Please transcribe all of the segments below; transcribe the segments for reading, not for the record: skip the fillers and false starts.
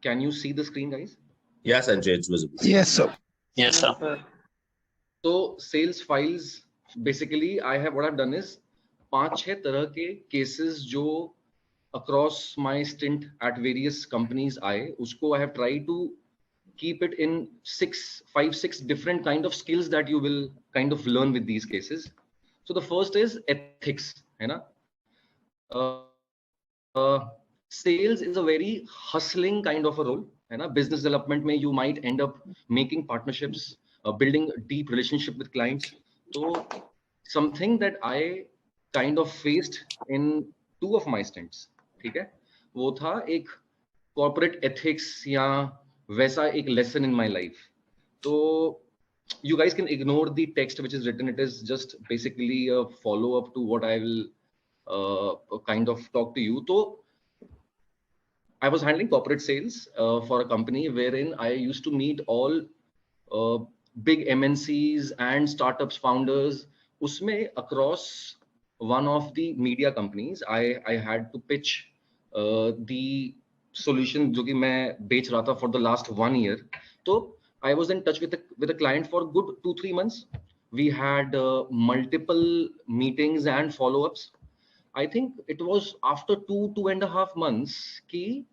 Can you see the screen, guys? Yes, Sanjay, it's visible. Yes, sir. Yes, sir. So sales files, basically what I've done is 5-6 तरह के cases जो across my stint at various companies आए, उसको I have tried to keep it in 5-6 different kind of skills that you will kind of learn with these cases. So the first is ethics, है ना? Sales is a very hustling kind of a role, है ना? Business development में you might end up making partnerships, building a deep relationship with clients. So something that I kind of faced in 2 of my stints, ठीक है? वो था एक corporate ethics या वैसा एक lesson in my life. So you guys can ignore the text which is written. It is just basically a follow up to what I will kind of talk to you. So I was handling corporate sales for a company wherein I used to meet all big MNCs and startups founders. Usme across one of the media companies, I had to pitch the solution जो कि मैं बेच रहा था for the last 1 year. So I was in touch with a client for good 2-3 months. We had multiple meetings and follow-ups. I think it was after 2.5 months ki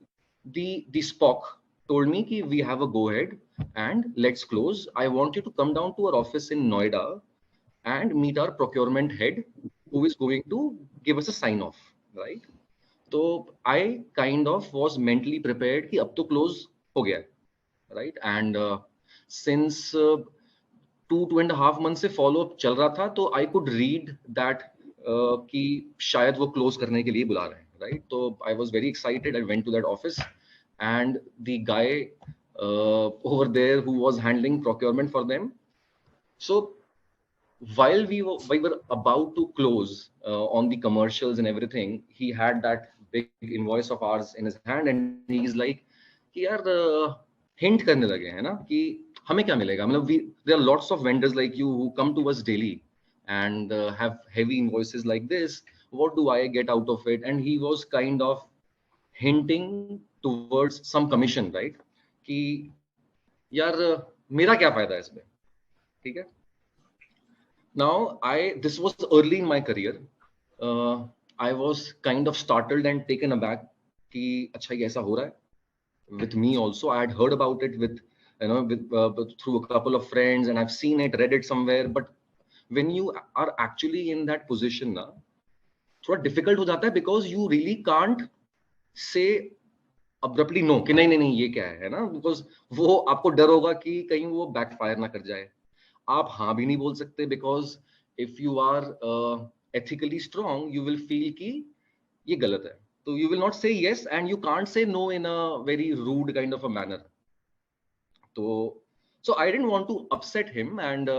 the Spock told me ki we have a go ahead and let's close. I want you to come down to our office in Noida and meet our procurement head who is going to give us a sign off, right? So I kind of was mentally prepared ki ab to close ho gaya, right? And since 2.5 months से follow up चल रहा था, तो I could read that कि शायद वो close करने के लिए बुला रहे हैं, right? So I was very excited. I went to that office, and the guy over there who was handling procurement for them. So while we were about to close on the commercials and everything, he had that big invoice of ours in his hand, and he's like कि यार hint करने लगे हैं ना कि हमें क्या मिलेगा. मतलब there are lots of vendors like you who come to us daily and have heavy invoices like this. What do I get out of it? And he was kind of hinting towards some commission, right? कि यार मेरा क्या फायदा है इसमें, ठीक है? Now this was early in my career. I was kind of startled and taken aback कि अच्छा ये ऐसा हो रहा है. With me also, I had heard about it with through a couple of friends, and I've seen it, read it somewhere. But when you are actually in that position ना, थोड़ा difficult हो जाता है because you really can't say abruptly no कि नहीं नहीं नहीं ये क्या है ना, because वो आपको डर होगा कि कहीं वो backfire ना कर जाए. आप हाँ भी नहीं बोल सकते because if you are ethically strong, you will feel कि ये गलत है. So you will not say yes, and you can't say no in a very rude kind of a manner. So I didn't want to upset him, and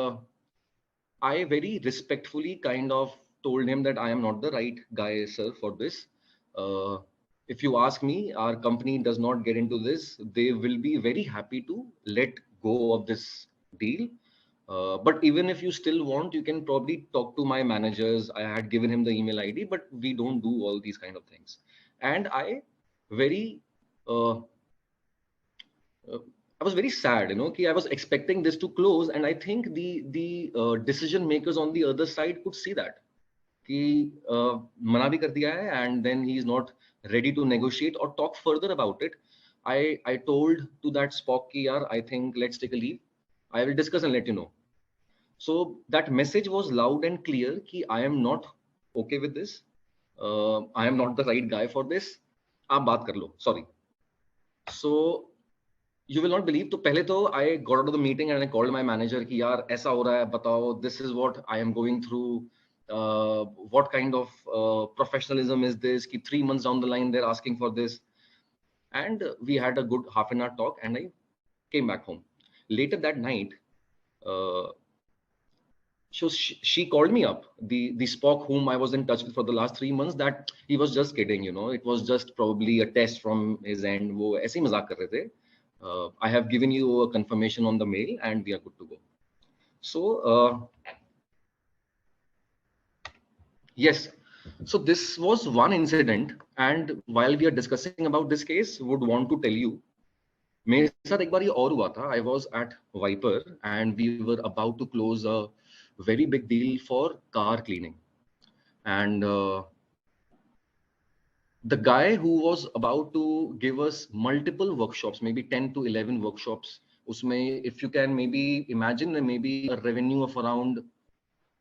I very respectfully kind of told him that I am not the right guy, sir, for this. If you ask me, our company does not get into this. They will be very happy to let go of this deal. But even if you still want, you can probably talk to my managers. I had given him the email ID, but we don't do all these kind of things. And I was very sad, I was expecting this to close, and I think the decision makers on the other side could see that कि मना भी कर दिया है, and then he is not ready to negotiate or talk further about it. I told to that Spock कि यार, I think let's take a leave. I will discuss and let you know. So that message was loud and clear कि I am not okay with this. I am not the right guy for this. आप बात कर लो, sorry. So you will not believe. तो पहले तो I got out of the meeting and I called my manager कि यार ऐसा हो रहा है, बताओ, this is what I am going through. What kind of professionalism is this? कि 3 months down the line they're asking for this. And we had a good half an hour talk, and I came back home. Later that night, she called me up, the Spock whom I was in touch with for the last 3 months, that he was just kidding, it was just probably a test from his end. वो ऐसे ही मजाक कर रहे थे. I have given you a confirmation on the mail and we are good to go. So yes, so this was one incident, and while we are discussing about this case, would want to tell you मेरे साथ एक बार ये और हुआ था. I was at Viper and we were about to close a very big deal for car cleaning, and the guy who was about to give us multiple workshops, maybe 10 to 11 workshops, usme if you can maybe imagine, maybe a revenue of around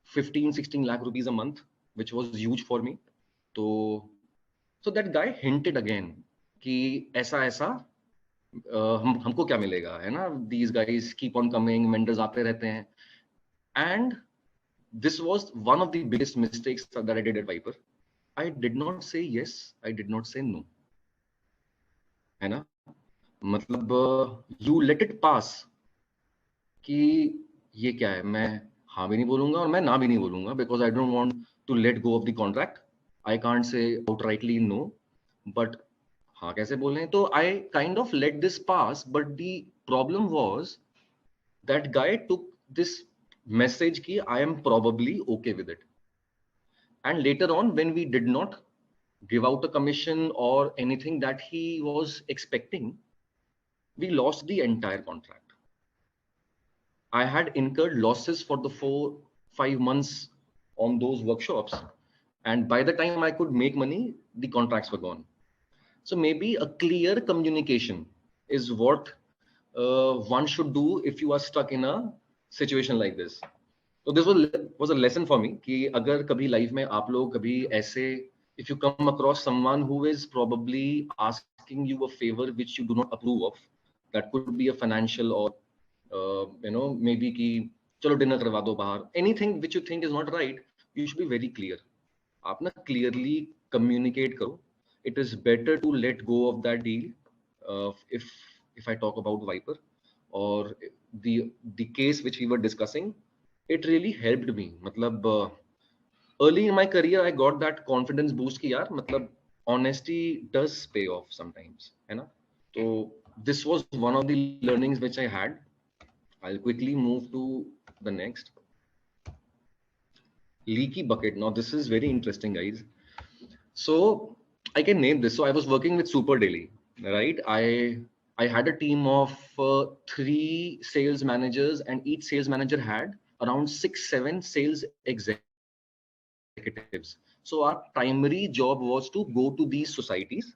15-16 lakh rupees a month, which was huge for me. So that guy hinted again कि ऐसा ऐसा हमको क्या मिलेगा, है ना, these guys keep on coming, vendors आते रहते हैं. And this was one of the biggest mistakes that I did at Viper. I did not say yes, I did not say no, है ना. मतलब you let it pass कि ये क्या है, मैं हाँ भी नहीं बोलूंगा और मैं ना भी नहीं बोलूंगा, because I don't want to let go of the contract. I can't say outrightly no, but हाँ कैसे बोलें. तो I kind of let this pass, but the problem was that guy took this message कि I am probably okay with it. And later on, when we did not give out a commission or anything that he was expecting, we lost the entire contract. I had incurred losses for the 4-5 months on those workshops. And by the time I could make money, the contracts were gone. So maybe a clear communication is what one should do if you are stuck in a situation like this. So this was a lesson for me कि अगर कभी life में आप लोग कभी ऐसे, if you come across someone who is probably asking you a favor which you do not approve of, that could be a financial or maybe कि चलो dinner करवा दो बाहर, anything which you think is not right, you should be very clear. आप ना clearly communicate करो. It is better to let go of that deal. If I talk about Viper or the case which we were discussing, it really helped me. मतलब early in my career I got that confidence boost कि यार मतलब honesty does pay off sometimes, है ना. तो this was one of the learnings which I had. I'll quickly move to the next. Leaky bucket. Now this is very interesting, guys. So I can name this. So I was working with Super Daily, right? I had a team of 3 sales managers, and each sales manager had around 6-7 sales executives. So our primary job was to go to these societies,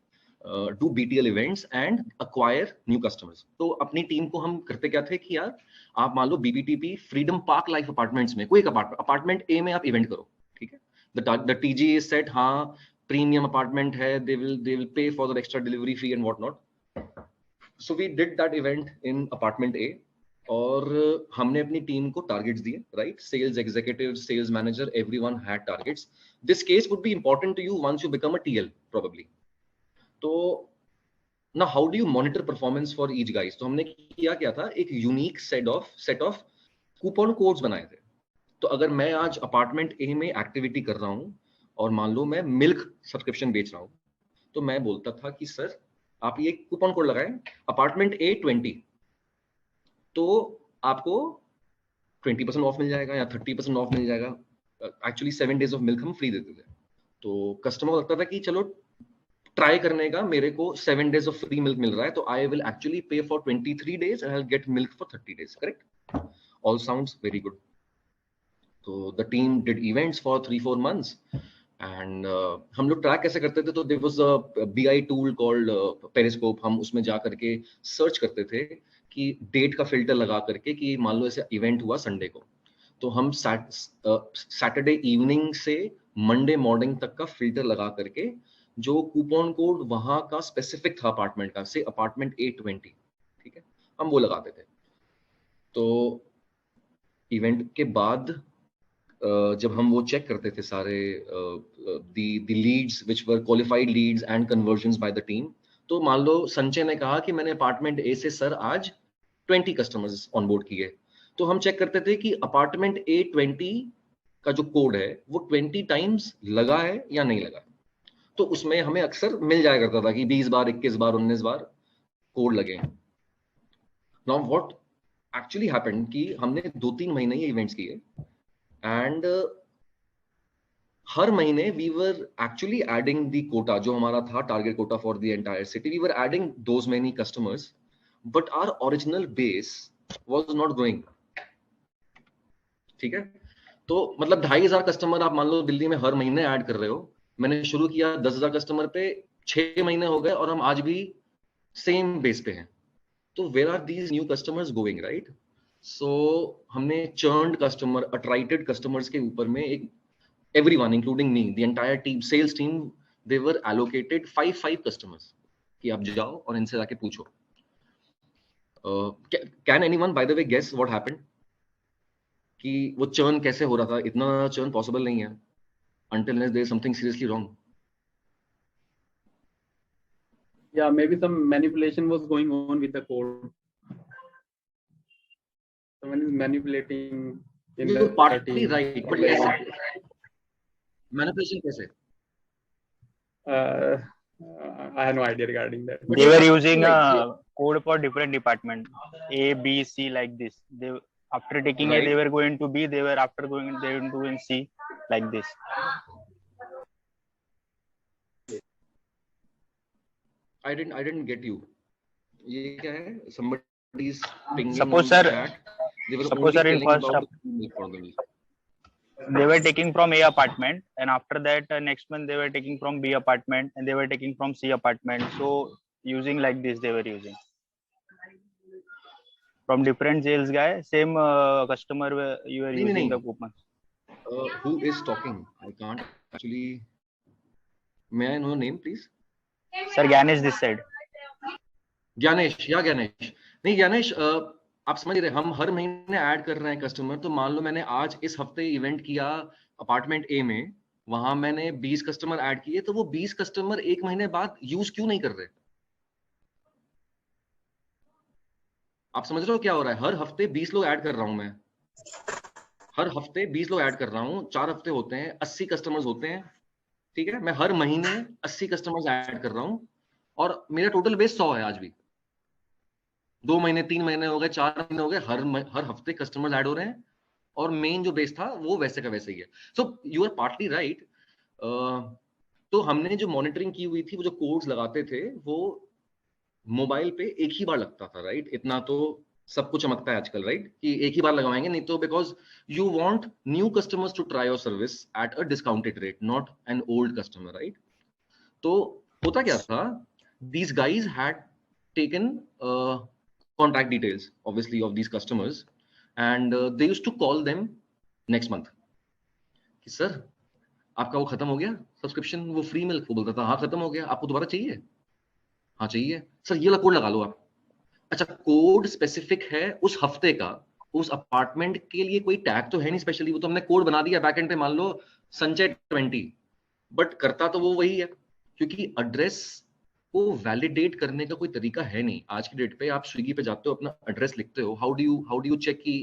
do BTL events and acquire new customers. तो अपनी team को हम करते क्या थे कि यार आप मान लो BBTP freedom park life apartments में कोई एक अपार्टमेंट ए में आप इवेंट करो, ठीक है. The TG is set, हाँ premium apartment है, they will pay for the extra delivery fee and whatnot. So we did that event in apartment A. और हमने अपनी टीम को टारगेट्स दिए, right. Sales executive, sales manager, everyone had targets. This case would be important to you once you become a TL probably. तो ना how do you monitor performance for each guys. तो हमने क्या था, एक unique set of coupon codes बनाए थे. तो अगर मैं आज अपार्टमेंट ए में एक्टिविटी कर रहा हूँ और मान लो मैं मिल्क सब्सक्रिप्शन बेच रहा हूँ, तो मैं बोलता था कि सर आप ये कूपन कोड लगाएं, अपार्टमेंट ए 20, तो आपको 20% ऑफ मिल जाएगा या 30% ऑफ मिल जाएगा. एक्चुअली 7 days ऑफ मिल्क हम फ्री देते थे. तो कस्टमर को लगता था कि चलो ट्राई करने का, मेरे को 7 days ऑफ फ्री मिल्क मिल रहा है, तो I will actually pay for 23 days and I will get milk for 30 days. Correct. All sounds very good. तो the team did events for 3-4 months and हम लोग ट्रैक कैसे करते थे. तो there was a BI tool called Periscope. हम उसमें जा करके सर्च करते थे कि डेट का फिल्टर लगा करके कि मान लो ऐसे इवेंट हुआ संडे को, तो हम सैटरडे इवनिंग से मंडे मॉर्निंग तक का फिल्टर लगा करके जो कूपन कोड वहां का स्पेसिफिक था अपार्टमेंट का, से अपार्टमेंट A20, ठीक है, हम वो लगाते थे. तो इवेंट के बाद जब हम वो चेक करते थे सारे the leads which were qualified leads and conversions by the team, तो मान लो संजय ने कहा कि मैंने अपार्टमेंट ए से सर आज 20 कस्टमर्स ऑनबोर्ड किए, तो हम चेक करते थे कि अपार्टमेंट A20 का जो कोड है वो 20 टाइम्स लगा है या नहीं लगा. तो उसमें हमें अक्सर मिल जाया करता था कि 20 बार, 21 बार, 19 बार कोड लगे हैं. नाउ व्हाट एक्चुअली हैपेंड कि हमने 2-3 महीने ये इवेंट्स किए एंड हर महीने we were actually adding the quota जो हमारा था target quota for the entire city. We were adding those many customers but our original base was not growing. ठीक है, तो मतलब 2,500 कस्टमर आप मान लो दिल्ली में हर महीने ऐड कर रहे हो। मैंने शुरू किया 10,000 कस्टमर पे, 6 महीने हो गए और हम आज भी सेम बेस पे हैं। तो where are these new customers going, right? So हमने चर्नड कस्टमर, अट्रैक्टेड कस्टमर्स के ऊपर में एक everyone including me, the entire team, sales team, they were allocated 5 customers कि आप जाओ और इनसे जाके पूछो। Can anyone by the way guess what happened? कि वो चर्न कैसे हो रहा था? इतना चर्न पॉसिबल नहीं है until unless there is something seriously wrong. Yeah, maybe some manipulation was going on with the code. Someone is manipulating in You're the partly team. right, but कैसे? Manipulation कैसे? I have no idea regarding that. They were using a code for different department, A, B, C, like this. They after taking A, they were going to B. They were after going, they were doing C, like this. I didn't get you. ये क्या है? Somebody is pinging Suppose, in the sir, chat. They were suppose, only sir, in telling first about the problem. they were taking from A apartment, and after that next month they were taking from B apartment, and they were taking from C apartment. So using like this, they were using from different sales guy, same customer you were using the coupon. Who is talking? I can't actually. May I know your name, please? Sir, Ganesh this side. Gyanesh, या ज्ञानेश नहीं, ज्ञानेश आप समझ रहे, हम हर महीने add कर रहे हैं कस्टमर। तो मान लो मैंने आज इस हफ्ते इवेंट किया अपार्टमेंट ए में, वहां मैंने 20 कस्टमर ऐड किए, तो वो 20 कस्टमर एक महीने बाद यूज क्यों नहीं कर रहे? आप समझ रहे हो क्या हो रहा है? हर हफ्ते 20 लोग ऐड कर रहा हूं मैं, हर हफ्ते 20 लोग ऐड कर रहा हूं, 4 हफ्ते होते हैं, 80 कस्टमर्स होते हैं। ठीक है, मैं हर महीने 80 कस्टमर्स ऐड कर रहा हूं और मेरा टोटल बेस 100 है आज भी। 2 महीने, 3 महीने हो गए, 4 महीने हो गए, हर हफ्ते कस्टमर्स ऐड हो रहे हैं और मेन जो बेस था वो वैसे का वैसे ही है। So you are partly right. तो हमने जो मॉनिटरिंग की हुई थी, वो जो कोड्स लगाते थे, वो मोबाइल पे एक ही बार लगता था, राइट? इतना तो सब कुछ चमकता है आजकल, राइट? कि एक ही बार लगवाएंगे, नहीं तो because you want new customers to try your service at a discounted rate, not an old customer, right? तो होता क्या था, these guys had taken contact details obviously of these customers and they used to call them next month कि sir आपका वो खत्म हो गया सब्सक्रिप्शन, वो फ्री मिल्क, वो बोलता था हाँ खत्म हो गया, आपको दोबारा चाहिए? हाँ चाहिए सर, ये वाला कोड लगा लो आप। अच्छा, कोड स्पेसिफिक है उस हफ्ते का, उस अपार्टमेंट के लिए कोई टैग तो है नहीं स्पेशली, वो तो हमने कोड बना दिया बैकएंड पे, मान लो संचय 20, बट करता तो वो वही है, क्योंकि एड्रेस को वैलिडेट करने का कोई तरीका है नहीं। आज की डेट पे आप स्विगी पे जाते हो, अपना एड्रेस लिखते हो, हाउ डू यू चेक कि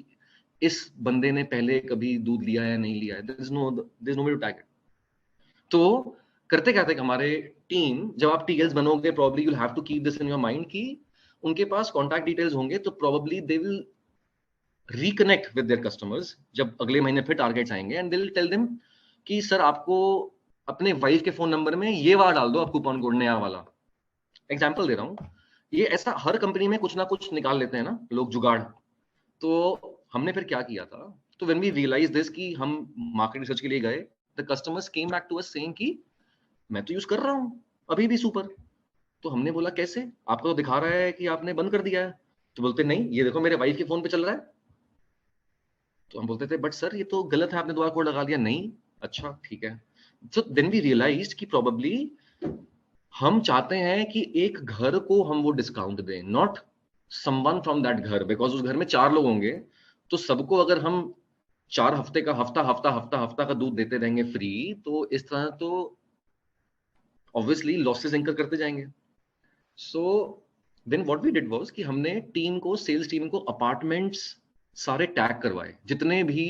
इस बंदे ने पहले कभी दूध लिया है नहीं लिया है? There is no way to tag it. तो करते क्या थे हमारे टीम, जब आप टीएल्स बनोगे, probably you will have to keep this in your mind कि उनके पास कॉन्टैक्ट डिटेल्स होंगे, तो probably they will reconnect with their customers जब अगले महीने फिर टारगेट्स आएंगे, and they will tell them कि सर आपको अपने वाइफ के फोन नंबर में ये वाला डाल दो, आप कूपन कोड नया वाला। एग्जाम्पल दे रहा हूँ, ये ऐसा हर कंपनी में कुछ ना कुछ निकाल लेते हैं ना लोग, जुगाड़। तो हमने फिर क्या किया था, तो व्हेन वी रियलाइज दिस कि हम मार्केट रिसर्च के लिए गए, the customers came back to us saying कि मैं तो यूज कर रहा हूँ अभी भी सुपर। तो हमने बोला कैसे, आपको तो दिखा रहा है कि आपने बंद कर दिया है। तो बोलते नहीं, ये देखो मेरे वाइफ के फोन पे चल रहा है। तो हम बोलते थे बट सर ये तो गलत है, आपने दोबारा कोड लगा दिया। नहीं, अच्छा ठीक है। सो देन वी रियलाइज्ड कि प्रोबेबली हम चाहते हैं कि एक घर को हम वो डिस्काउंट दें, नॉट समवन फ्रॉम दैट घर, बिकॉज उस घर में 4 लोग होंगे, तो सबको अगर हम 4 हफ्ते का हफ्ता का दूध देते रहेंगे फ्री, तो इस तरह तो ऑब्वियसली लॉसेस इंकर करते जाएंगे। So then what we did was कि हमने टीम को, सेल्स टीम को अपार्टमेंट्स सारे टैग करवाए, जितने भी,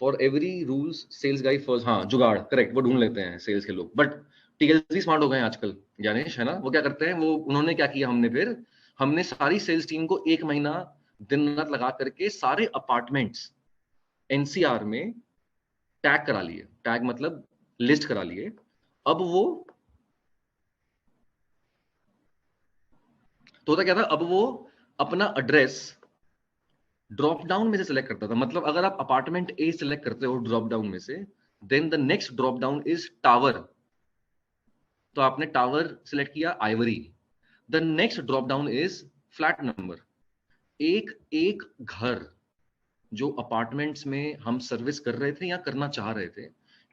for every rules sales guy first. हाँ, जुगाड़, करेक्ट, वो ढूंढ लेते हैं सेल्स के लोग, बट टीएलसी स्मार्ट हो गए हैं आजकल, ज्ञानेश है ना, वो क्या करते हैं, वो उन्होंने क्या किया, हमने सारी सेल्स टीम को 1 महीना दिन रात लगा करके सारे अपार्टमेंट्स एनसीआर में टैग करा लिए। टैग मतलब लिस्ट करा लिए। अब वो तो होता क्या था, अब वो अपना एड्रेस ड्रॉप डाउन में से सिलेक्ट करता था। मतलब अगर आप अपार्टमेंट ए सिलेक्ट करते हो ड्रॉप डाउन में से, then the next drop down is tower, तो आपने टावर सिलेक्ट किया, Ivory. The next drop down is flat number. एक एक घर जो अपार्टमेंट्स में हम सर्विस कर रहे थे या करना चाह रहे थे,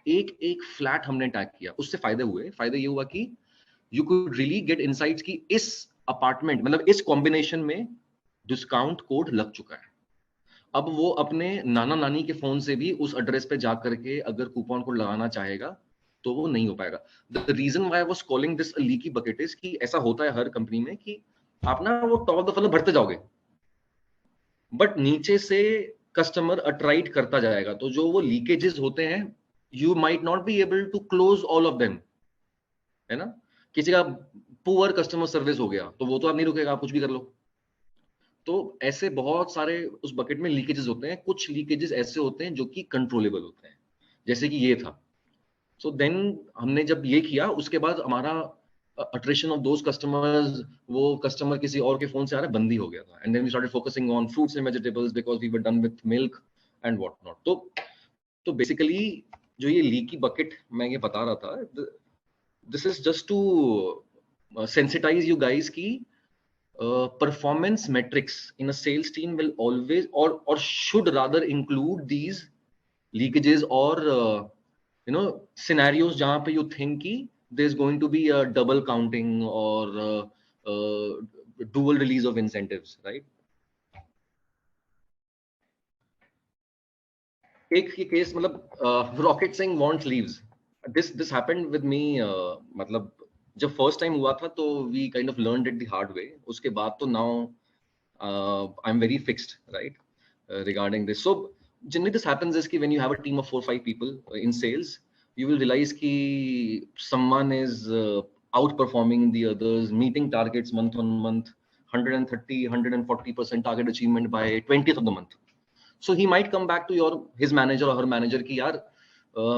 एक एक फ्लैट हमने टैग किया। उससे फायदे हुए, फायदा ये हुआ कि you could really get insights कि इस अपार्टमेंट मतलब इस कॉम्बिनेशन में डिस्काउंट कोड लग चुका है। अब वो अपने नाना नानी के फोन से भी उस एड्रेस पे जा करके अगर कूपन कोड लगाना चाहेगा तो वो नहीं हो पाएगा। The reason why I was calling this a leaky bucket is कि ऐसा होता है हर कंपनी में कि आप ना वो टॉप ऑफ द फनल भरते जाओगे, बट नीचे से कस्टमर अट्रैक्ट करता जाएगा, तो जो वो लीकेजेस होते हैं you might not be able to close all of them, है ना। किसी का पुअर कस्टमर सर्विस हो गया तो वो तो आप नहीं रुकेगा, आप कुछ भी कर लो। तो ऐसे बहुत सारे उस बकेट में लीकेजेस होते हैं। कुछ लीकेजेस ऐसे होते हैं जो कि कंट्रोलेबल होते हैं, जैसे कि ये था। सो देन हमने जब ये किया, उसके बाद हमारा अट्रेशन ऑफ दोस कस्टमर्स, वो कस्टमर किसी और के फोन से आ रहा है, बंद ही हो गया था। And then we started focusing on fruits and vegetables because we were done with milk and what not. तो बेसिकली जो ये लीकी बकेट मैं ये बता रहा था, this is just to sensitize you guys ki performance metrics in a sales team will always or should rather include these leakages or scenarios jahan pe you think ki there's going to be a double counting or dual release of incentives, right? एक ये case मतलब rocket Singh wants leaves, this happened with me. मतलब जब first time हुआ था तो we kind of learned it the hard way. उसके बाद तो now I am very fixed, right, regarding this. So generally this happens is ki when you have a team of 4-5 people in sales, you will realize ki someone is outperforming the others, meeting targets month on month, 130-140% target achievement by 20th of the month. So he might come back to his manager or her manager कि यार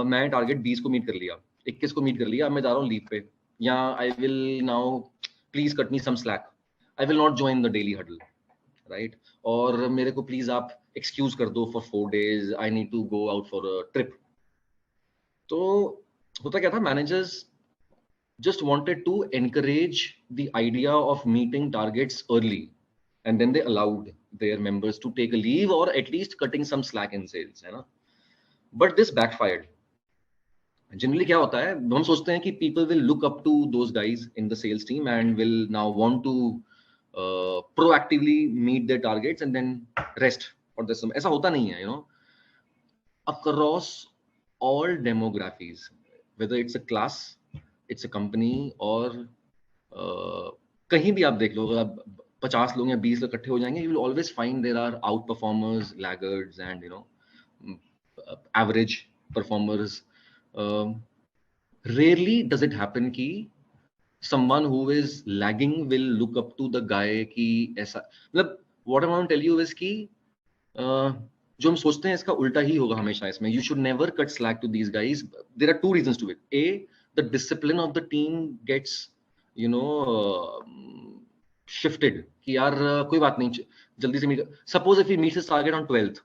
मैं target 20 को meet कर लिया, 21 को meet कर लिया, मैं जा रहा हूँ लीव पे, या I will now please cut me some slack, I will not join the daily huddle, right, और मेरे को प्लीज आप एक्सक्यूज कर दो for 4 days, I need to go out for a trip. तो होता क्या था, managers just wanted to encourage the idea of meeting targets early, and then they allowed their members to take a leave or at least cutting some slack in sales, है ना। But this backfired. Generally क्या होता है, हम सोचते हैं कि people will look up to those guys in the sales team and will now want to proactively meet their targets and then rest for this. ऐसा होता नहीं है, you know. Across all demographies, whether it's a class, it's a company, और कहीं भी आप देख लो, अगर आप 50 लोग या 20 लोग इकट्ठे हो जाएंगे, you will always find there are out performers, laggards, and average performers. Rarely does it happen कि someone who is lagging will look up to the guy कि ऐसा, मतलब what I want to tell you is कि जो हम सोचते हैं इसका उल्टा ही होगा हमेशा इसमें। You should never cut slack to these guys. There are 2 reasons to it. A, the discipline of the team gets shifted कि यार कोई बात नहीं, जल्दी से meet, suppose if he meets his target on 12th,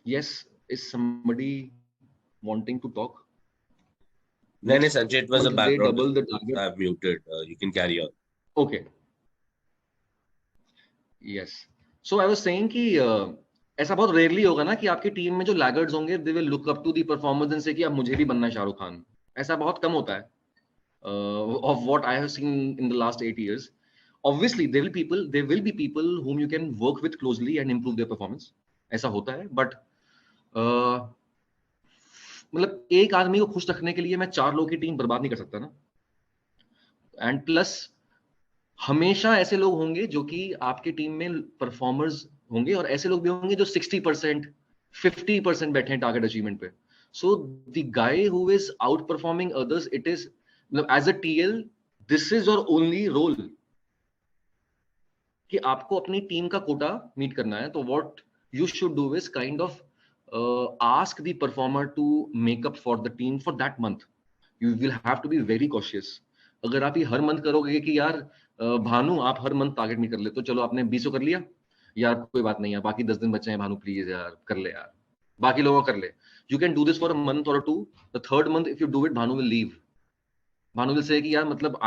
yes, is somebody wanting to talk? No, Sanjay, it was a Once they background. double the target, I've muted. You can carry on. okay, yes. So I was saying कि ऐसा बहुत rarely होगा ना कि आपकी team में जो laggards होंगे they will look up to the performance and say कि अब मुझे भी बनना है शाहरुख खान। ऐसा बहुत कम होता है of what I have seen in the last 8 years. Obviously there will be people whom you can work with closely and improve their performance, ऐसा होता है, but मतलब एक आदमी को खुश रखने के लिए मैं 4 लोगों की टीम बर्बाद नहीं कर सकता ना। एंड प्लस हमेशा ऐसे लोग होंगे जो कि आपकी टीम में परफॉर्मर्स होंगे, और ऐसे लोग भी होंगे जो 60% 50% बैठे हैं टारगेट अचीवमेंट पे। So the guy who is outperforming others, it is as a TL this is your only role कि आपको अपनी टीम का कोटा मीट करना है। तो what you should do is kind of ask the performer to make up for the team for that month. You will have to be very cautious. अगर आप ये हर मंथ करोगे कि यार भानु आप हर मंथ टारगेट नहीं कर ले, तो चलो आपने 20 कर लिया यार, कोई बात नहीं है, बाकी 10 दिन बचे हैं भानु, प्लीज यार कर ले यार, बाकी लोगों कर ले. You can do this for a month or two. The third month if you do it, Bhanu will leave. Bhanu will say कि यार मतलब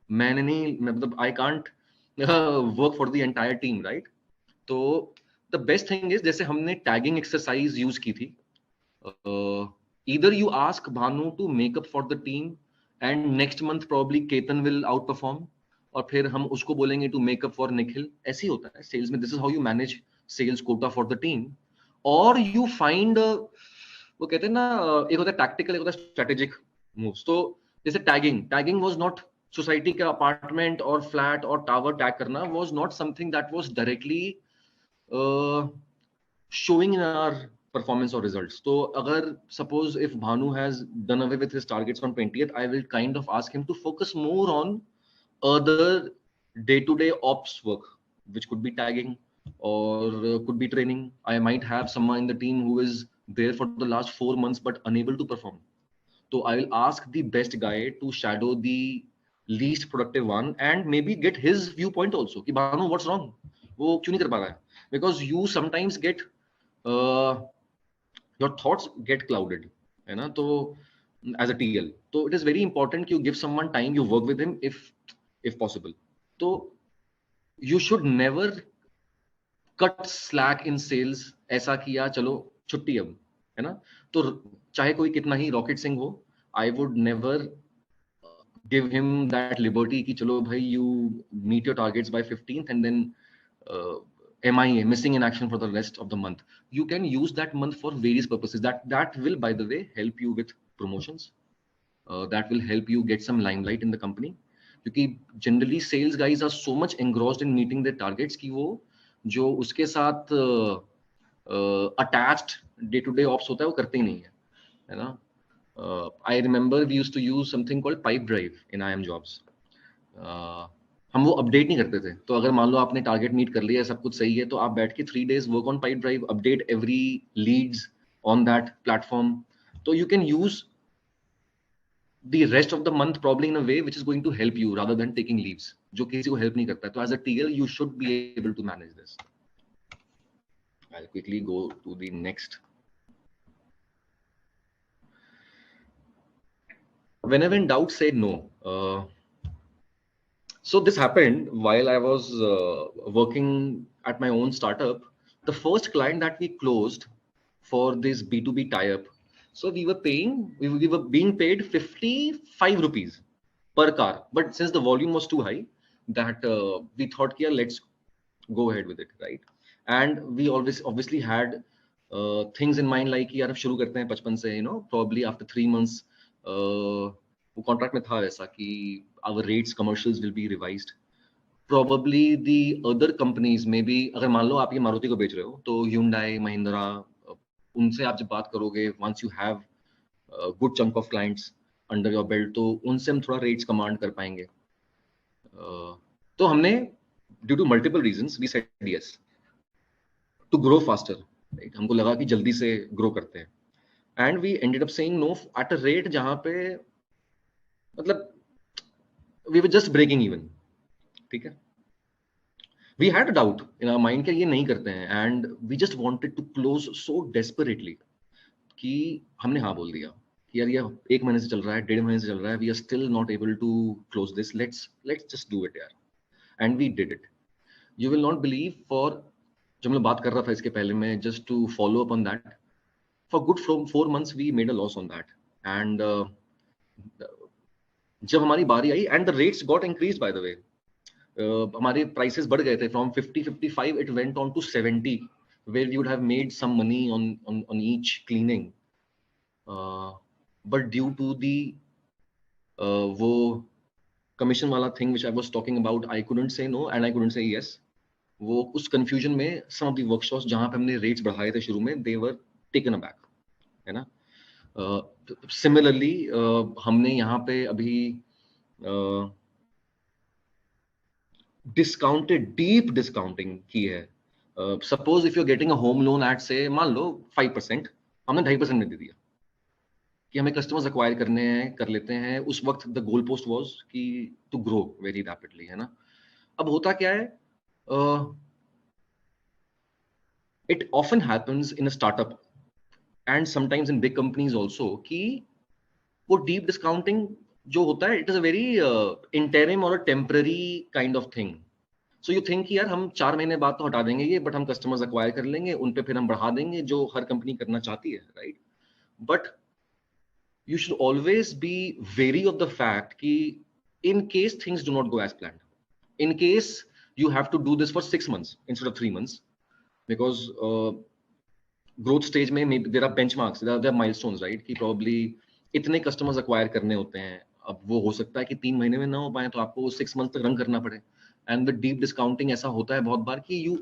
मैं नहीं, मतलब I can't work for the entire team, right? तो the best thing is, जैसे हमने tagging exercise use की थी, either you ask Bhanu to make up for the team and next month probably Ketan will outperform, और फिर हम उसको बोलेंगे to make up for Nikhil. ऐसे ही होता है sales में. This is how you manage sales quota for the team. Or you find वो कहते हैं ना, एक होता है टैक्टिकल, एक होता है स्ट्रेटेजिक मूव्स. तो जैसे टैगिंग वाज नॉट सोसाइटी के अपार्टमेंट और फ्लैट और टावर टैग करना was not something that was directly showing in our performance और रिजल्ट्स. तो अगर suppose if Bhanu has done away with his targets on 20th, I will kind of ask him to focus more on other day to day ops work, which could be tagging or could be training. I might have someone in the team who is there for the last 4 months but unable to perform. So I will ask the best guy to shadow the least productive one and maybe get his viewpoint also. कि Bhanu what's wrong? वो क्यों नहीं कर पा रहा है? Because you sometimes get your thoughts get clouded, है ना? तो as a TL, so it is very important you give someone time, you work with him if possible. तो you should never cut slack in sales. ऐसा किया चलो छुट्टी अब, है ना? तो चाहे कोई कितना ही रॉकेट सिंह हो, I would never give him that liberty कि चलो भाई you meet your targets by 15th and then MIA, missing in action for the rest of the month. You can use that month for various purposes. That will, by the way, help you with promotions. That will help you get some limelight in the company. क्योंकि generally sales guys are so much engrossed in meeting their targets कि वो जो उसके साथ attached day to day ops होता है वो करते ही नहीं है ना? I remember we used to use something called pipe drive in IIM jobs. हम वो अपडेट नहीं करते थे. तो अगर मान लो आपने टारगेट मीट कर लिया, सब कुछ सही है, तो आप बैठ के 3 days work on Pipedrive, update every leads on that platform. तो you can use the rest of the month probably in a way which is going to help you rather than taking leaves, जो किसी को help नहीं करता है. तो as a TL you should be able to manage this. I'll quickly go to the next. Whenever in doubt, say no. So this happened while I was working at my own startup. The first client that we closed for this B2B tie-up, so we were being paid 55 rupees per car, but since the volume was too high, that we thought, yeah, let's go ahead with it, right? And we obviously had things in mind like यार अब शुरू करते हैं 55 से, you know, probably after 3 months वो contract में था ऐसा कि our rates commercials will be revised. Probably the other companies, maybe अगर मान लो आप ये मारुति को बेच रहे हो, तो Hyundai, Mahindra, उनसे आप जब बात करोगे, once you have a good chunk of clients under your belt, तो उनसे हम थोड़ा rates command कर पाएंगे. तो हमने due to multiple reasons we said yes to grow faster, right? हमको लगा कि जल्दी से grow करते हैं, and we ended up saying no at a rate जहाँ पे मतलब we were just breaking even, ठीक है? We had a doubt in our mind कि ये नहीं करते हैं, and we just wanted to close so desperately कि हमने हाँ बोल दिया कि यार ये 1 महीने से चल रहा है, 1.5 महीने से चल रहा है, we are still not able to close this. Let's just do it यार, and we did it. You will not believe, for जब मैं बात कर रहा था इसके पहले में, just to follow up on that, for good 4 months we made a loss on that, and जब हमारी बारी आई and the rates got increased, by the way. हमारे प्राइसेस बढ़ गए थे from 50-55 it went on to 70, where we would have made some money on each cleaning, but due to the वो commission वाला thing which I was talking about, I couldn't say no and I couldn't say yes. वो उस confusion में some of the workshops जहाँ पे हमने rates बढ़ाए थे शुरू में, they were taken aback, है ना? Similarly हमने यहाँ पे अभी डिस्काउंटेड, डीप डिस्काउंटिंग की है suppose if you are getting a home loan at से मान लो 5%, हमने 2.5% में दे दिया कि हमें कस्टमर्स एक्वायर करने हैं, कर लेते हैं। उस वक्त द गोल पोस्ट वाज कि टू ग्रो वेरी रैपिडली, है ना। अब होता क्या है, it often happens in a startup and sometimes in big companies also कि वो डीप डिस्काउंटिंग जो होता है, it is a very interim और temporary kind of thing. So you think यार हम 4 महीने बाद तो हटा देंगे ये, बट हम कस्टमर्स एक्वायर कर लेंगे, उन पे फिर हम बढ़ा देंगे, जो हर कंपनी करना चाहती है, right. But you should always be wary of the fact कि in case things do not go as planned, in case you have to do this for 6 months instead of 3 months, because growth stage में maybe there are benchmarks, there are milestones, right, कि probably इतने customers acquire करने होते हैं। अब वो हो सकता है कि 3 महीने में ना हो पाए, तो आपको 6 months तक रन करना पड़े। and with deep discounting ऐसा होता है बहुत बार कि you,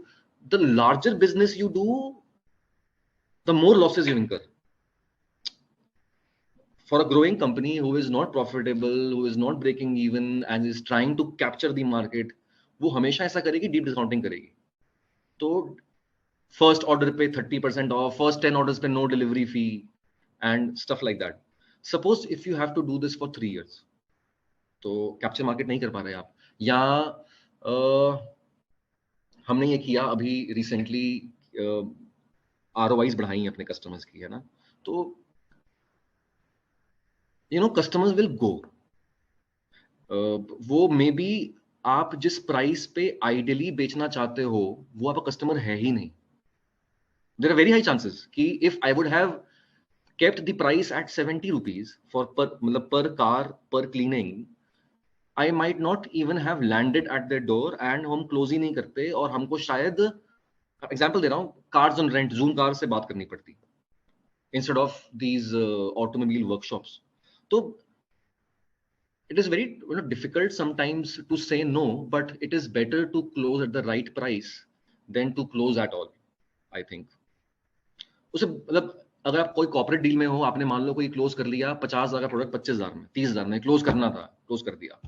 the larger business you do, the more losses you incur. For a growing company who is not profitable, who is not breaking even and is trying to capture the market, वो हमेशा ऐसा करेगी, deep discounting करेगी। तो first order पे 30% off, first 10 orders पे no delivery fee and stuff like that. Suppose if you have to do this for 3 years, तो capture market नहीं कर पा रहे आप, या हमने ये किया अभी recently, ROIs बढ़ाई अपने customers की, है ना। तो customers will go, वो मे बी आप जिस प्राइस पे आइडियली बेचना चाहते हो वो आपका कस्टमर है ही नहीं। There are very high chances कि if I would have kept the price at 70 rupees for per car per cleaning, I might not even have landed at the door and हम क्लोज ही नहीं करते, और हमको शायद, एग्जाम्पल दे रहा हूँ, cars on rent, Zoom car से बात करनी पड़ती instead of these automobile workshops. तो it is very difficult sometimes to say no, but it is better to close at the right price than to close at all, I think. उसे अगर आप कोई corporate deal में हो, आपने मान लो कोई क्लोज कर लिया 50,000 का प्रोडक्ट 25,000 में, 30,000 में क्लोज करना था, क्लोज कर दिया।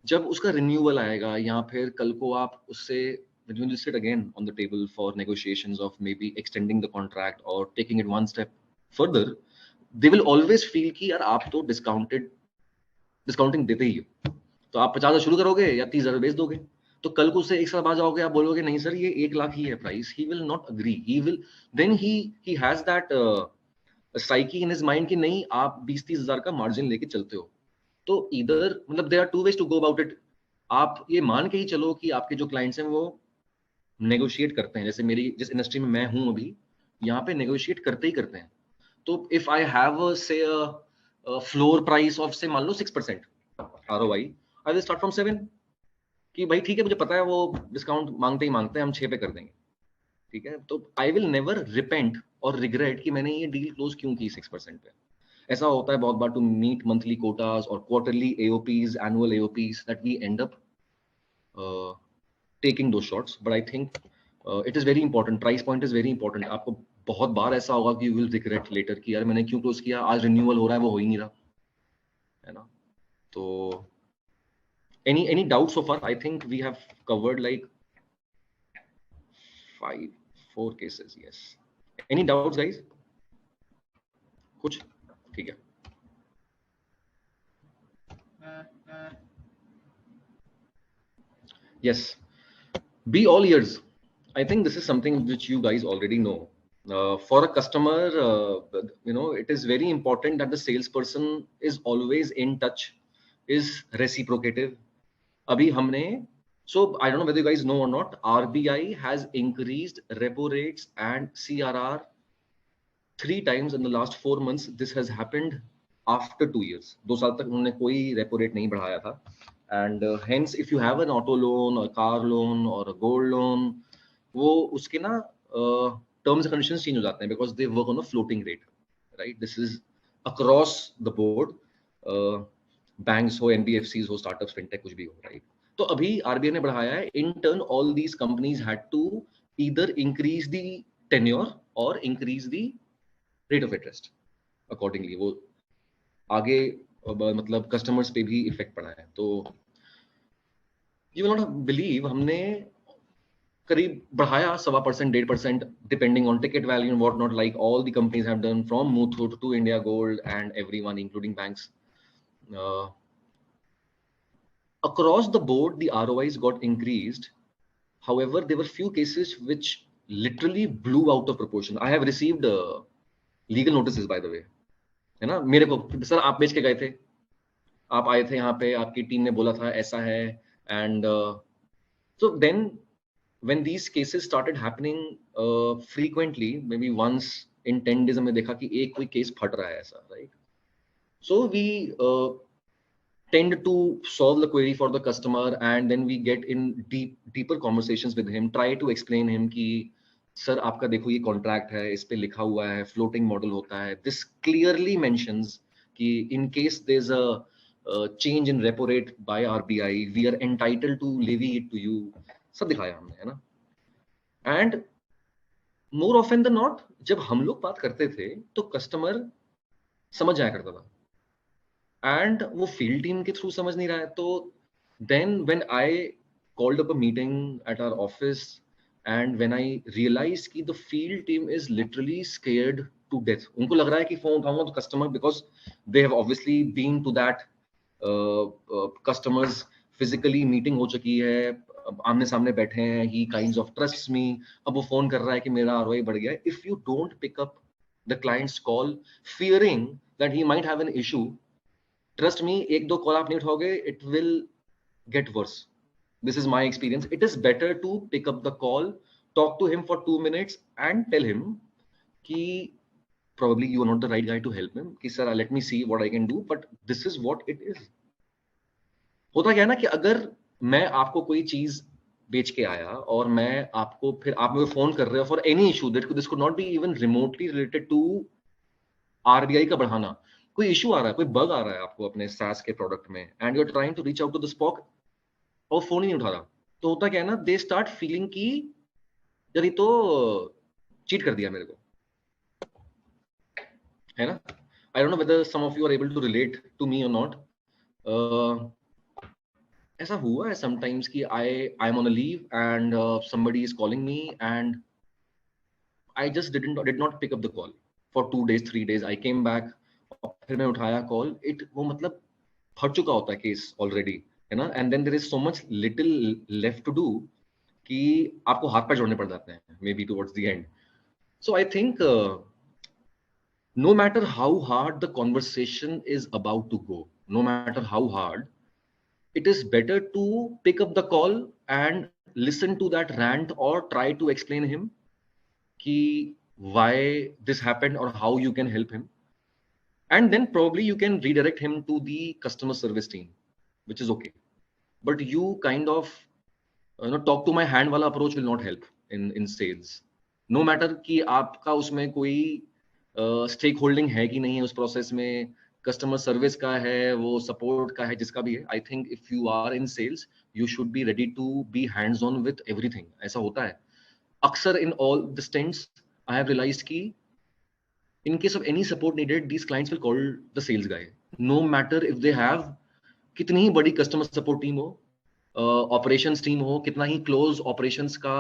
जब उसका रिन्यूअल आएगा या फिर कल को आप उससे when you sit again on the table for negotiations of maybe extending the contract or taking it one step further, they will always feel कि यार आप तो डिस्काउंटिंग देते ही हो, तो आप 50,000 शुरू करोगे या 30,000 बेच दोगे। तो कल को उससे एक साल बाद जाओगे, आप बोलोगे नहीं सर ये 1 लाख ही है price, he will not agree, he will then he has that psyche in his mind कि नहीं आप 20-30,000 का मार्जिन लेके चलते हो। तो इधर there are two ways to go about it. आप ये मान के ही चलो कि आपके जो क्लाइंट्स हैं वो नेगोशिएट करते हैं, जैसे मेरी जिस इंडस्ट्री में मैं हूं अभी, यहाँ पे नेगोशिएट करते ही करते हैं। तो इफ आई हैव से फ्लोर प्राइस ऑफ से मान लो 6% ROI, I will start from 7 कि भाई ठीक है, मुझे पता है वो डिस्काउंट मांगते ही मांगते हैं, हम 6 पे कर देंगे, ठीक है। तो आई विल नेवर रिपेंट और रिग्रेट कि मैंने ये डील क्लोज क्यों की 6% पे। ऐसा होता है बहुत बार टू मीट मंथली कोटास और quarterly AOPs, annual AOPs, that we end up taking दो shots. But I think it is very important, price point is very important. आपको बहुत बार ऐसा होगा कि यू विल रिग्रेट लेटर कि यार मैंने क्यों क्लोज किया, आज रिन्यूअल हो रहा है वो हो ही नहीं रहा, है ना। तो any doubts so far? I think we have covered like 4 cases. Yes, any doubts guys? कुछ ठीक है। Yes, be all ears. I think this is something which you guys already know. For a customer, it is very important that the salesperson is always in touch, is reciprocative. अभी हमने, so I don't know whether you guys know or not, RBI has increased repo rates and CRR 3 times in the last 4 months. This has happened after 2 years. 2 साल तक उन्होंने कोई repo rate नहीं बढ़ाया था, and hence if you have an auto loan or car loan or a gold loan, वो उसके ना terms and conditions change हो जाते हैं because they work on a floating rate, right? This is across the board, banks हो, NBFCs हो, startups, fintech, कुछ भी हो, right? तो अभी RBI ने बढ़ाया है, in turn all these companies had to either increase the tenure or increase the rate of interest accordingly. वो आगे मतलब customers पे भी effect पड़ा है। तो you will not believe, हमने करीब बढ़ाया 1.25%, 1.5%, depending on ticket value and whatnot, like all the companies have done from Muthoot to India Gold and everyone, including banks. Across the board, the ROIs got increased. However, there were few cases which literally blew out of proportion. I have received legal notices, by the way. है ना, मेरे को sir आप बेच के गए थे, आप आए थे यहाँ पे, आपकी टीम ने बोला था ऐसा है, and so then when these cases started happening frequently, maybe once in 10 days हमने देखा कि एक कोई केस फट रहा है ऐसा, right? So we tend to solve the query for the customer, and then we get in deeper conversations with him, try to explain him कि सर आपका देखो ये कॉन्ट्रैक्ट है, इस पे लिखा हुआ है, फ्लोटिंग मॉडल होता है, दिस क्लियरली मेंशंस कि in case there is a change in repo rate by RBI, we are entitled to levy it to you, सब दिखाया हमने, है ना. And more often than not जब हम लोग बात करते थे तो कस्टमर समझ जाया करता था, एंड वो फील्ड टीम के थ्रू समझ नहीं रहा है. तो then when I called up a meeting at our office, and when I realized कि the field team is literally scared to death, उनको लग रहा है कि फोन उठाऊंगा तो customer, because they have obviously been to that customers physically meeting हो चुकी है, आमने सामने बैठे हैं, he kinds of trusts me, अब वो फोन कर रहा है कि मेरा ROI बढ़ गया है. If you don't pick up the client's call fearing that he might have an issue, trust me, एक दो कॉल आप नहीं उठाओगे, it will get worse. This is my experience. It is better to pick up the call, talk to him for 2 minutes and tell him कि probably you are not the right guy to help him, कि sir let me see what I can do, but this is what it is. होता क्या है ना कि अगर मैं आपको कोई चीज बेच के आया और मैं आपको फिर आप मुझे फोन कर रहे हो for any issue, this could not be even remotely related to RBI का बढ़ाना, कोई इशू आ रहा है, कोई बग आ रहा है आपको अपने SaaS के प्रोडक्ट में, and you are trying to reach out to the SPOC और फोन ही नहीं उठा रहा, तो होता क्या है ना, दे स्टार्ट फीलिंग की यार ये तो चीट कर दिया मेरे को, है ना. I don't know whether some of you are able to relate to me और नॉट. ऐसा हुआ है समटाइम्स कि I am on a leave and somebody is calling me and I just did not pick up the call for 2 days 3 days. I came back और फिर मैं उठाया call, वो मतलब फट चुका होता है केस ऑलरेडी, है ना. And then there is so much little left to do कि आपको हाथ पैर जोड़ने पड़ जाते हैं maybe towards the end. So I think no matter how hard the conversation is about to go, no matter how hard, it is better to pick up the call and listen to that rant or try to explain him ki why this happened or how you can help him, and then probably you can redirect him to the customer service team, which is okay. But you kind of talk to my hand wala approach will not help in sales, no matter कि आपका उसमें कोई stake holding है कि नहीं है उस process में, कस्टमर सर्विस का है, वो सपोर्ट का है, जिसका भी है. I think if you are in sales you should be ready to be hands on with everything. ऐसा होता है अक्सर in all the stints. I have realised कि in case of any support needed, these clients will call the sales guy, no matter if they have कितनी ही बड़ी customer support team हो, operations team हो, कितना ही क्लोज ऑपरेशंस का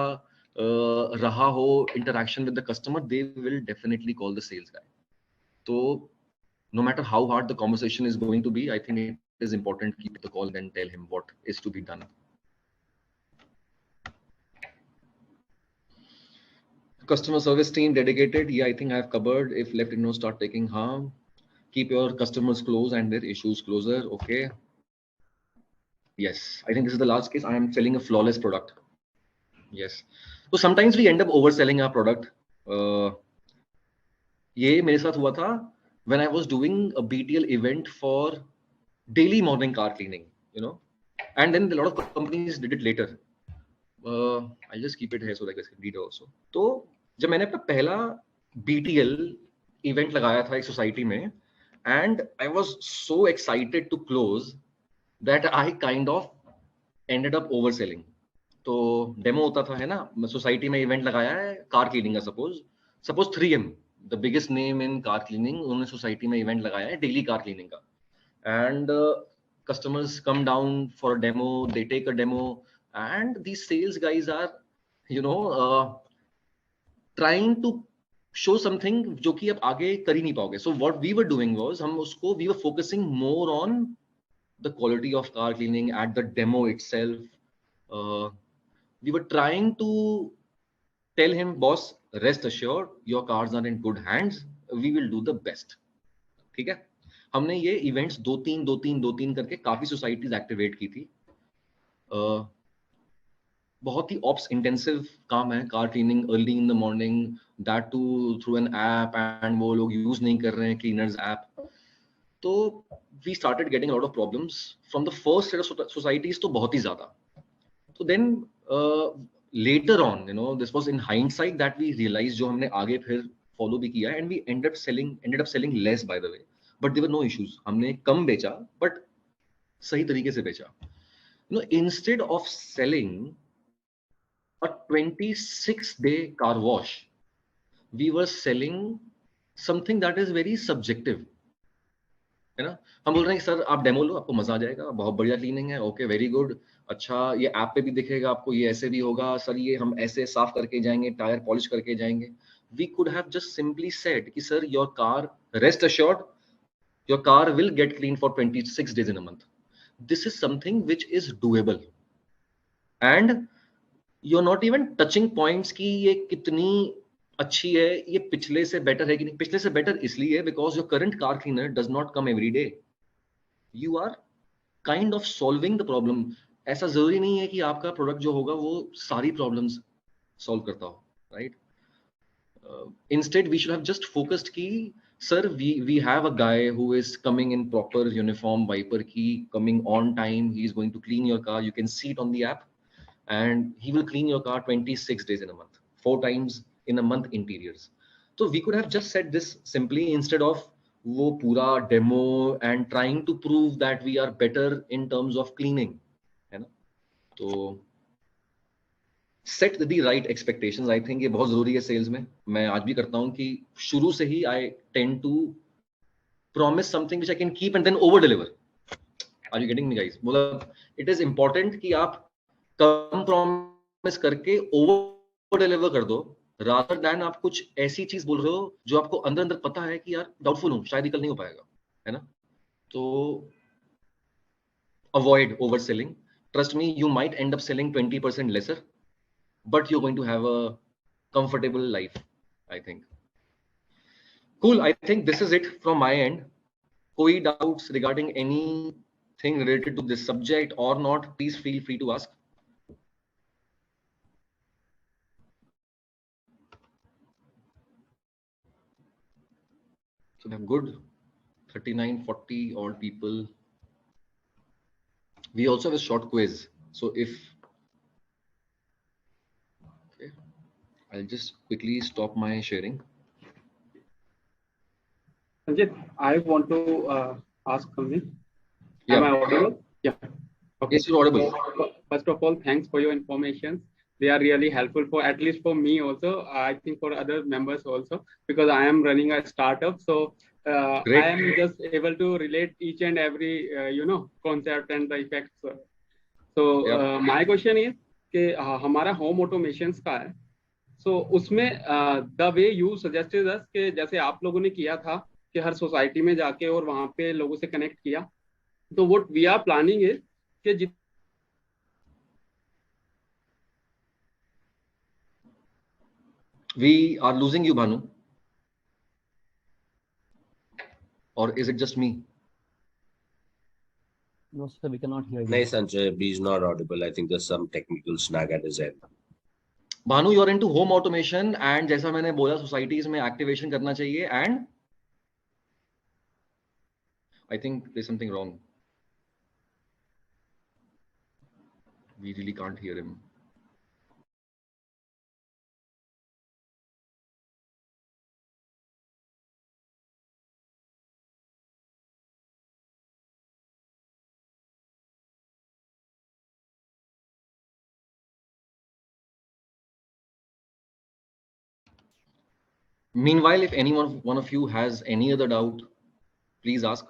रहा हो interaction with the customer, they will definitely call the sales guy. तो no matter how hard the conversation is going to be, I think it is important to keep the call and tell him what is to be done. Customer service team dedicated, yeah, I think I have covered. If left ignored, start taking harm. Keep your customers close and their issues closer. Okay. Yes, I think this is the last case. I am selling a flawless product. Yes. So sometimes we end up overselling our product. ये मेरे साथ हुआ था when I was doing a BTL event for daily morning car cleaning, you know, and then a lot of companies did it later. I'll just keep it here so that I can read also. तो जब मैंने अपना पहला BTL event लगाया था एक society में, and I was so excited to close that I kind of ended up overselling. तो डेमो होता था, है ना, सोसाइटी में इवेंट लगाया है कार क्लीनिंग का, suppose 3M, the biggest name in car cleaning, उन्होंने सोसाइटी में इवेंट लगाया है डेली कार क्लीनिंग का, and customers come down for demo, they take a demo, and the sales guys are you know, trying to show something जो कि आप आगे कर ही नहीं पाओगे. So what we were doing was we were focusing more on the quality of car cleaning at the demo itself. We were trying to tell him, boss, rest assured, your cars are in good hands. We will do the best. ठीक है. हमने ये events दो तीन करके काफी societies activate की थी. बहुत ही ऑप्स इंटेंसिव काम है car cleaning early in the morning, that too through an app, and वो लोग यूज नहीं कर रहे हैं क्लीनर्स ऐप. तो we started getting lot of problems from the first set of societies, तो बहुत ही ज्यादा. तो then later on, you know, this was in hindsight that we realize, जो हमने आगे फिर फॉलो भी किया, and we ended up selling less by the way, but there were no issues. हमने कम बेचा बट सही तरीके से बेचा. You know, instead of selling a 26-day car wash, we were selling something that is very subjective, है ना. हम बोल रहे हैं कि सर आप डेमो लो, आपको मजा आ जाएगा, बहुत बढ़िया क्लीनिंग है, ओके वेरी गुड, अच्छा ये ऐप पे भी दिखेगा आपको, ये ऐसे भी होगा सर, ये हम ऐसे साफ करके जाएंगे, टायर पॉलिश करके जाएंगे. We could have just simply said कि sir, your car, rest assured, your car will get cleaned for 26 days in a month. This is something which is doable, and you're not even touching points कि ये कितनी अच्छी है, ये पिछले से better है कि नहीं. पिछले से बेटर इसलिए because your current car cleaner does not come every day. You are kind of solving the problem. ऐसा जरूरी नहीं है कि आपका प्रोडक्ट जो होगा वो सारी प्रॉब्लम्स सॉल्व करता हो, right. Instead we should have just focused कि sir, we have a guy who is coming in proper uniform, wiper key, coming on time, he is going to clean your car, you can see it on the app, and he will clean your car 26 days in a month, 4 times in a month interiors. So we could have just said this simply instead of wo pura demo and trying to prove that we are better in terms of cleaning, है ना. तो set the right expectations. I think ये बहुत जरूरी है sales में. मैं आज भी करता हूँ कि शुरू से ही I tend to promise something which I can keep and then over deliver. Are you getting me, guys? मतलब it is important कि आप कम प्रॉमिस करके ओवर डिलीवर कर दो, रादर देन आप कुछ ऐसी चीज बोल रहे हो जो आपको अंदर अंदर पता है कि यार डाउटफुल हूं, शायद कल नहीं हो पाएगा, है ना. तो avoid over selling. Trust me, you might end up selling 20% lesser, but you are going to have a comfortable life, I think. Cool, I think this is it from my end. कोई doubts regarding anything related to this subject और not, please feel free to ask. So we have good 39-40 odd people. We also have a short quiz. So if, okay, I'll just quickly stop my sharing. Sanjit, I want to ask something. Yeah. Am I audible? Yeah. Okay. Yes, you're audible. So, first of all, thanks for your information. They are really helpful for, at least for me also, I think for other members also, because I am running a startup. So I am just able to relate each and every, concept and the effects. So my question is कि हमारा home automations का है. So उसमें the way you suggested us कि जैसे आप लोगों ने किया था कि हर सोसाइटी में जाके और वहाँ पे लोगों से कनेक्ट किया, तो what we are planning is कि we are losing you, Bhanu, or is it just me? No sir, we cannot hear you. No, Sanjay, he's not audible. I think there's some technical snag at his end. Bhanu, you are into home automation, and जैसा मैंने बोला societies में activation करना चाहिए, and I think there's something wrong. We really can't hear him. Meanwhile, if one of you has any other doubt, please ask.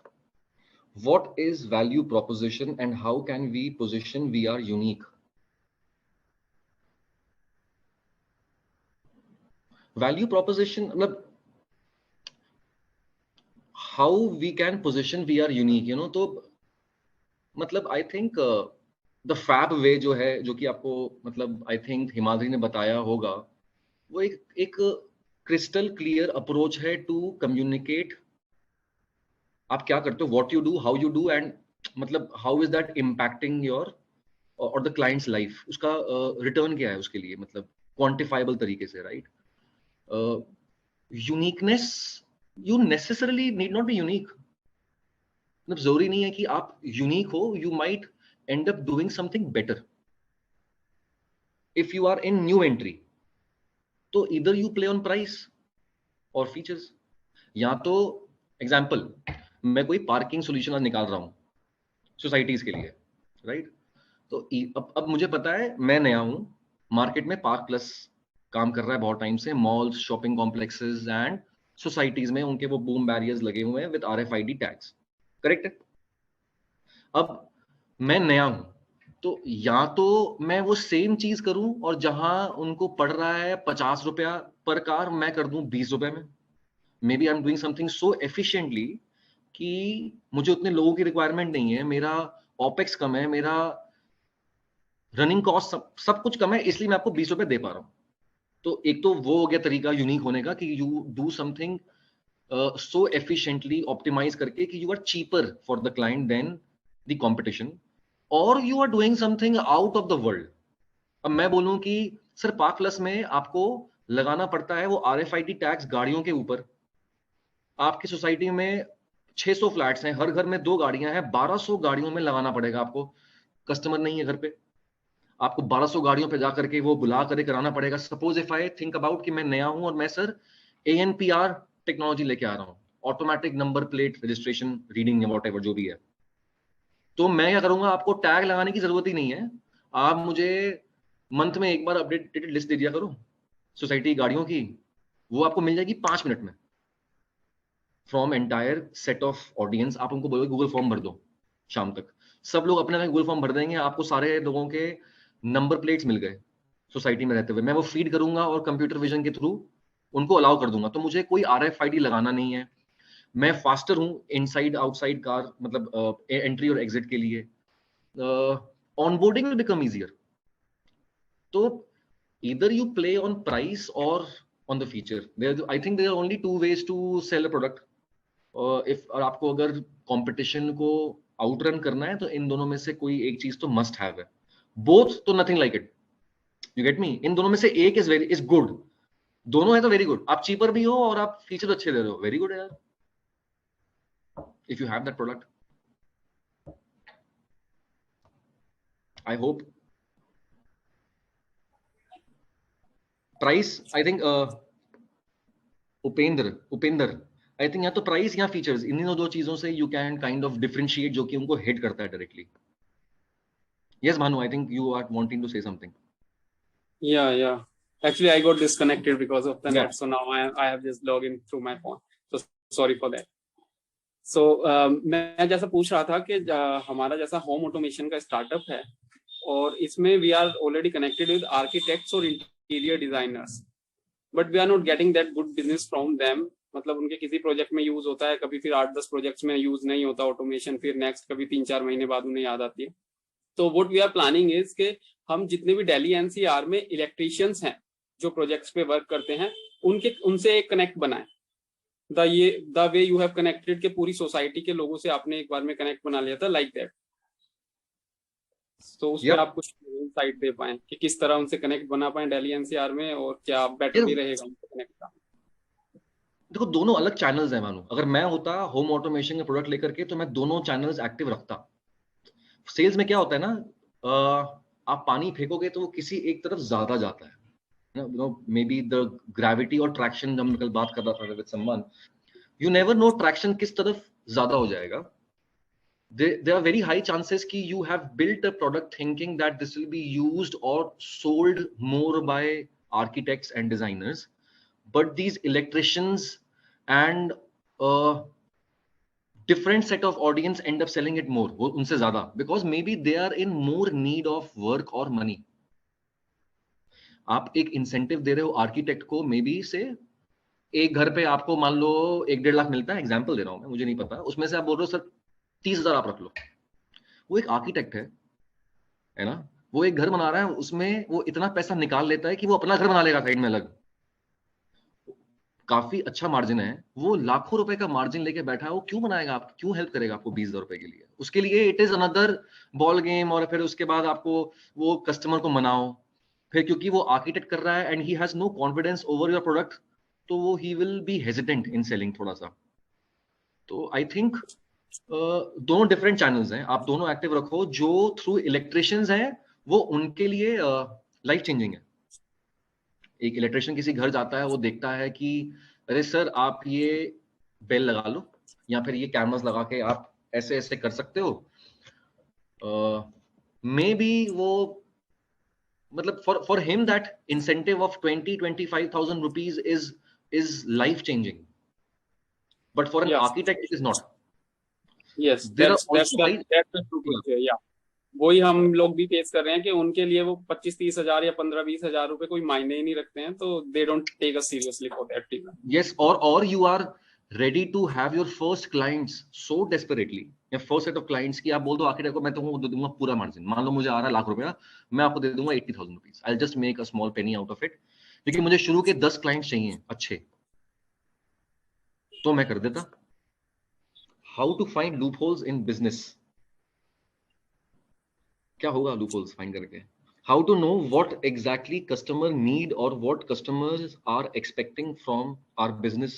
What is value proposition and how can we position we are unique? Value proposition मतलब how we can position we are unique, you know. तो मतलब I think the fab way जो है, जो कि आपको मतलब I think Himadri ने बताया होगा, वो एक क्रिस्टल क्लियर अप्रोच है टू कम्युनिकेट आप क्या करते हो, what you do, how you do, and मतलब how is that impacting your और द क्लाइंट्स लाइफ. उसका रिटर्न क्या है उसके लिए, मतलब क्वांटिफाइबल तरीके से, right. Uniqueness, you necessarily need not be unique. मतलब जरूरी नहीं है कि आप यूनिक हो. You might end up doing something better if you are in new entry. तो इधर यू प्ले ऑन प्राइस और फीचर्स, या तो एग्जाम्पल मैं कोई पार्किंग सोल्यूशन आज निकाल रहा हूं सोसाइटीज के लिए, राइट. तो अब मुझे पता है, मैं नया हूं मार्केट में. पार्क प्लस काम कर रहा है बहुत टाइम से, malls, shopping complexes and societies में उनके वो बूम बैरियर्स लगे हुए हैं विद RFID टैग्स, करेक्ट है. अब मैं नया हूं, तो या तो मैं वो सेम चीज करूं और जहां उनको पड़ रहा है 50 रुपया पर कार, मैं कर दूं 20 रुपए में. Maybe I am doing something so efficiently कि मुझे उतने लोगों की रिक्वायरमेंट नहीं है, मेरा ऑपेक्स कम है, मेरा रनिंग कॉस्ट सब कुछ कम है, इसलिए मैं आपको 20 रुपए दे पा रहा हूं. तो एक तो वो हो गया तरीका यूनिक होने का कि you do something so efficiently optimise करके कि you are cheaper for the client than the competition, और you are doing something out of the world. अब मैं बोलूं कि सर पार्क प्लस में आपको लगाना पड़ता है वो RFID टैग्स गाड़ियों के ऊपर. आपकी सोसाइटी में 600 फ्लैट्स हैं, हर घर में 2 गाड़ियां हैं, 1200 गाड़ियों में लगाना पड़ेगा आपको. कस्टमर नहीं है घर पे, आपको 1200 गाड़ियों पे जाकर के वो बुला करके कराना पड़ेगा. Suppose if I think about कि मैं नया हूं और मैं सर ANPR टेक्नोलॉजी लेके आ रहा हूं, automatic number plate registration reading या वॉटएवर जो भी है, तो मैं क्या करूंगा, आपको टैग लगाने की जरूरत ही नहीं है. आप मुझे मंथ में एक बार अपडेटेड लिस्ट दे दिया करो सोसाइटी गाड़ियों की, वो आपको मिल जाएगी 5 मिनट में from entire set of audience. आप उनको बोलोगे गूगल फॉर्म भर दो, शाम तक सब लोग अपने गूगल फॉर्म भर देंगे, आपको सारे लोगों के नंबर प्लेट्स मिल गए सोसाइटी में रहते हुए. मैं वो फीड करूंगा और कंप्यूटर विजन के थ्रू उनको अलाउ कर दूंगा. तो मुझे कोई RFID लगाना नहीं है. मैं फास्टर हूं इनसाइड आउटसाइड कार, मतलब एंट्री और एग्जिट के लिए. Onboarding will become easier. तो either you play on price or on the feature. I think there are only 2 ways to sell a product. If और आपको अगर कंपटीशन को आउटरन करना है तो इन दोनों में से कोई एक चीज तो मस्ट हैव है. बोथ तो nothing like it. You get me. इन दोनों में से एक इज गुड. दोनों है तो वेरी गुड. आप चीपर भी हो और आप फीचर अच्छे दे रहे हो, वेरी गुड है यार. If you have that product, I hope. Price I think Upendra I think या तो प्राइस या फीचर्स, इन दो चीजों से you can kind of differentiate जो कि उनको हिट करता है directly. Yes Bhanu, I think you are wanting to say something. Yeah. Actually, I got disconnected because of the net, so now I have just logged in through my phone. So sorry for that. So मैं जैसा पूछ रहा था कि हमारा जैसा home automation का startup है और इसमें we are already connected with architects और interior designers, but we are not getting that good business from them. मतलब उनके किसी प्रोजेक्ट में यूज होता है, कभी फिर 8-10 प्रोजेक्ट्स में यूज नहीं होता ऑटोमेशन, फिर नेक्स्ट कभी 3-4 महीने बाद उन्हें याद आती है. तो what we are planning is के हम जितने भी दिल्ली NCR में इलेक्ट्रीशियंस हैं जो प्रोजेक्ट्स पे वर्क करते हैं उनसे एक कनेक्ट बनाएं. The way you have connected के पूरी सोसाइटी के लोगों से आपने एक बार में कनेक्ट बना लिया था, लाइक दैट. तो उस पर आप कुछ इनसाइट दे पाएं कि किस तरह उनसे कनेक्ट बना पाए दिल्ली NCR में, और क्या बेटर भी रहेगा उनसे कनेक्ट करना. देखो दोनों अलग चैनल्स हैं मानो. अगर मैं होता होम ऑटोमेशन का प्रोडक्ट लेकर के तो मैं दोनों चैनल्स एक्टिव रखता. सेल्स में क्या होता है ना, आप पानी फेंकोगे तो वो किसी एक तरफ ज्यादा जाता है. मे बी द ग्रेविटी और ट्रैक्शन, जब मैं कल बात कर रहा था with someone, you never know traction किस तरफ ज्यादा हो जाएगा. there are very high chances कि you have built a product thinking that this will be used or sold more by architects and designers, but these electricians and different set of audience end up selling it more, unse zyada, because maybe they are in more need of work or money. आप एक incentive दे रहे हो architect को, may be से एक घर पे आपको मान लो 1-1.5 लाख मिलता है, एग्जाम्पल दे रहा हूँ मैं, मुझे नहीं पता, उसमें से आप बोल रहे हो सर 30,000 आप रख लो। वो एक आर्किटेक्ट है ना, वो एक घर बना रहा है, उसमें वो इतना पैसा निकाल लेता है कि वो अपना घर बना लेगा साइड में अलग, काफी अच्छा मार्जिन है, वो लाखों रुपए का मार्जिन लेके बैठा है, वो क्यों बनाएगा, आप क्यों हेल्प करेगा आपको 20,000 रुपए के लिए? उसके लिए it is another ball game, और फिर उसके बाद आपको वो कस्टमर को मनाओ, फिर क्योंकि वो आर्किटेक्ट कर रहा है and he has no confidence over your product, तो वो he will be hesitant in selling थोड़ा सा। तो आई थिंक दोनों डिफरेंट चैनल्स हैं, आप दोनों एक्टिव रखो। जो थ्रू इलेक्ट्रिशियंस हैं वो उनके लिए लाइफ चेंजिंग है। एक इलेक्ट्रिशियन किसी घर जाता है, वो देखता है कि अरे सर आप ये बेल लगा लो, या फिर ये कैमरास लगा के आप ऐसे ऐसे कर सकते हो, मे बी वो मतलब for him that incentive of 20-25,000 rupees is life changing, but for an architect it is not. Yes, that's the true picture. Yeah. वही हम लोग भी फेस कर रहे हैं कि उनके लिए वो 25-30 हजार या 15-20 हजार रुपए कोई मायने ही नहीं रखते हैं, तो they don't take us seriously for that team. Yes, और you are ready to have your first clients so desperately, या फर्स्ट सेट ऑफ क्लाइंट्स की आप बोल दो आर्किटेक्ट को मैं तो दे दूंगा पूरा मार्जिन, मान लो मुझे आ रहा है लाख रुपया, मैं आपको दे दूंगा 80,000 rupees, I just make a small Penney out of it, क्योंकि मुझे शुरू के 10 क्लाइंट्स चाहिए अच्छे, तो मैं कर देता। How to find loopholes in business, क्या होगा लूप होल्स फाइंड करके? How to know what exactly customer need और what customers are expecting from our business.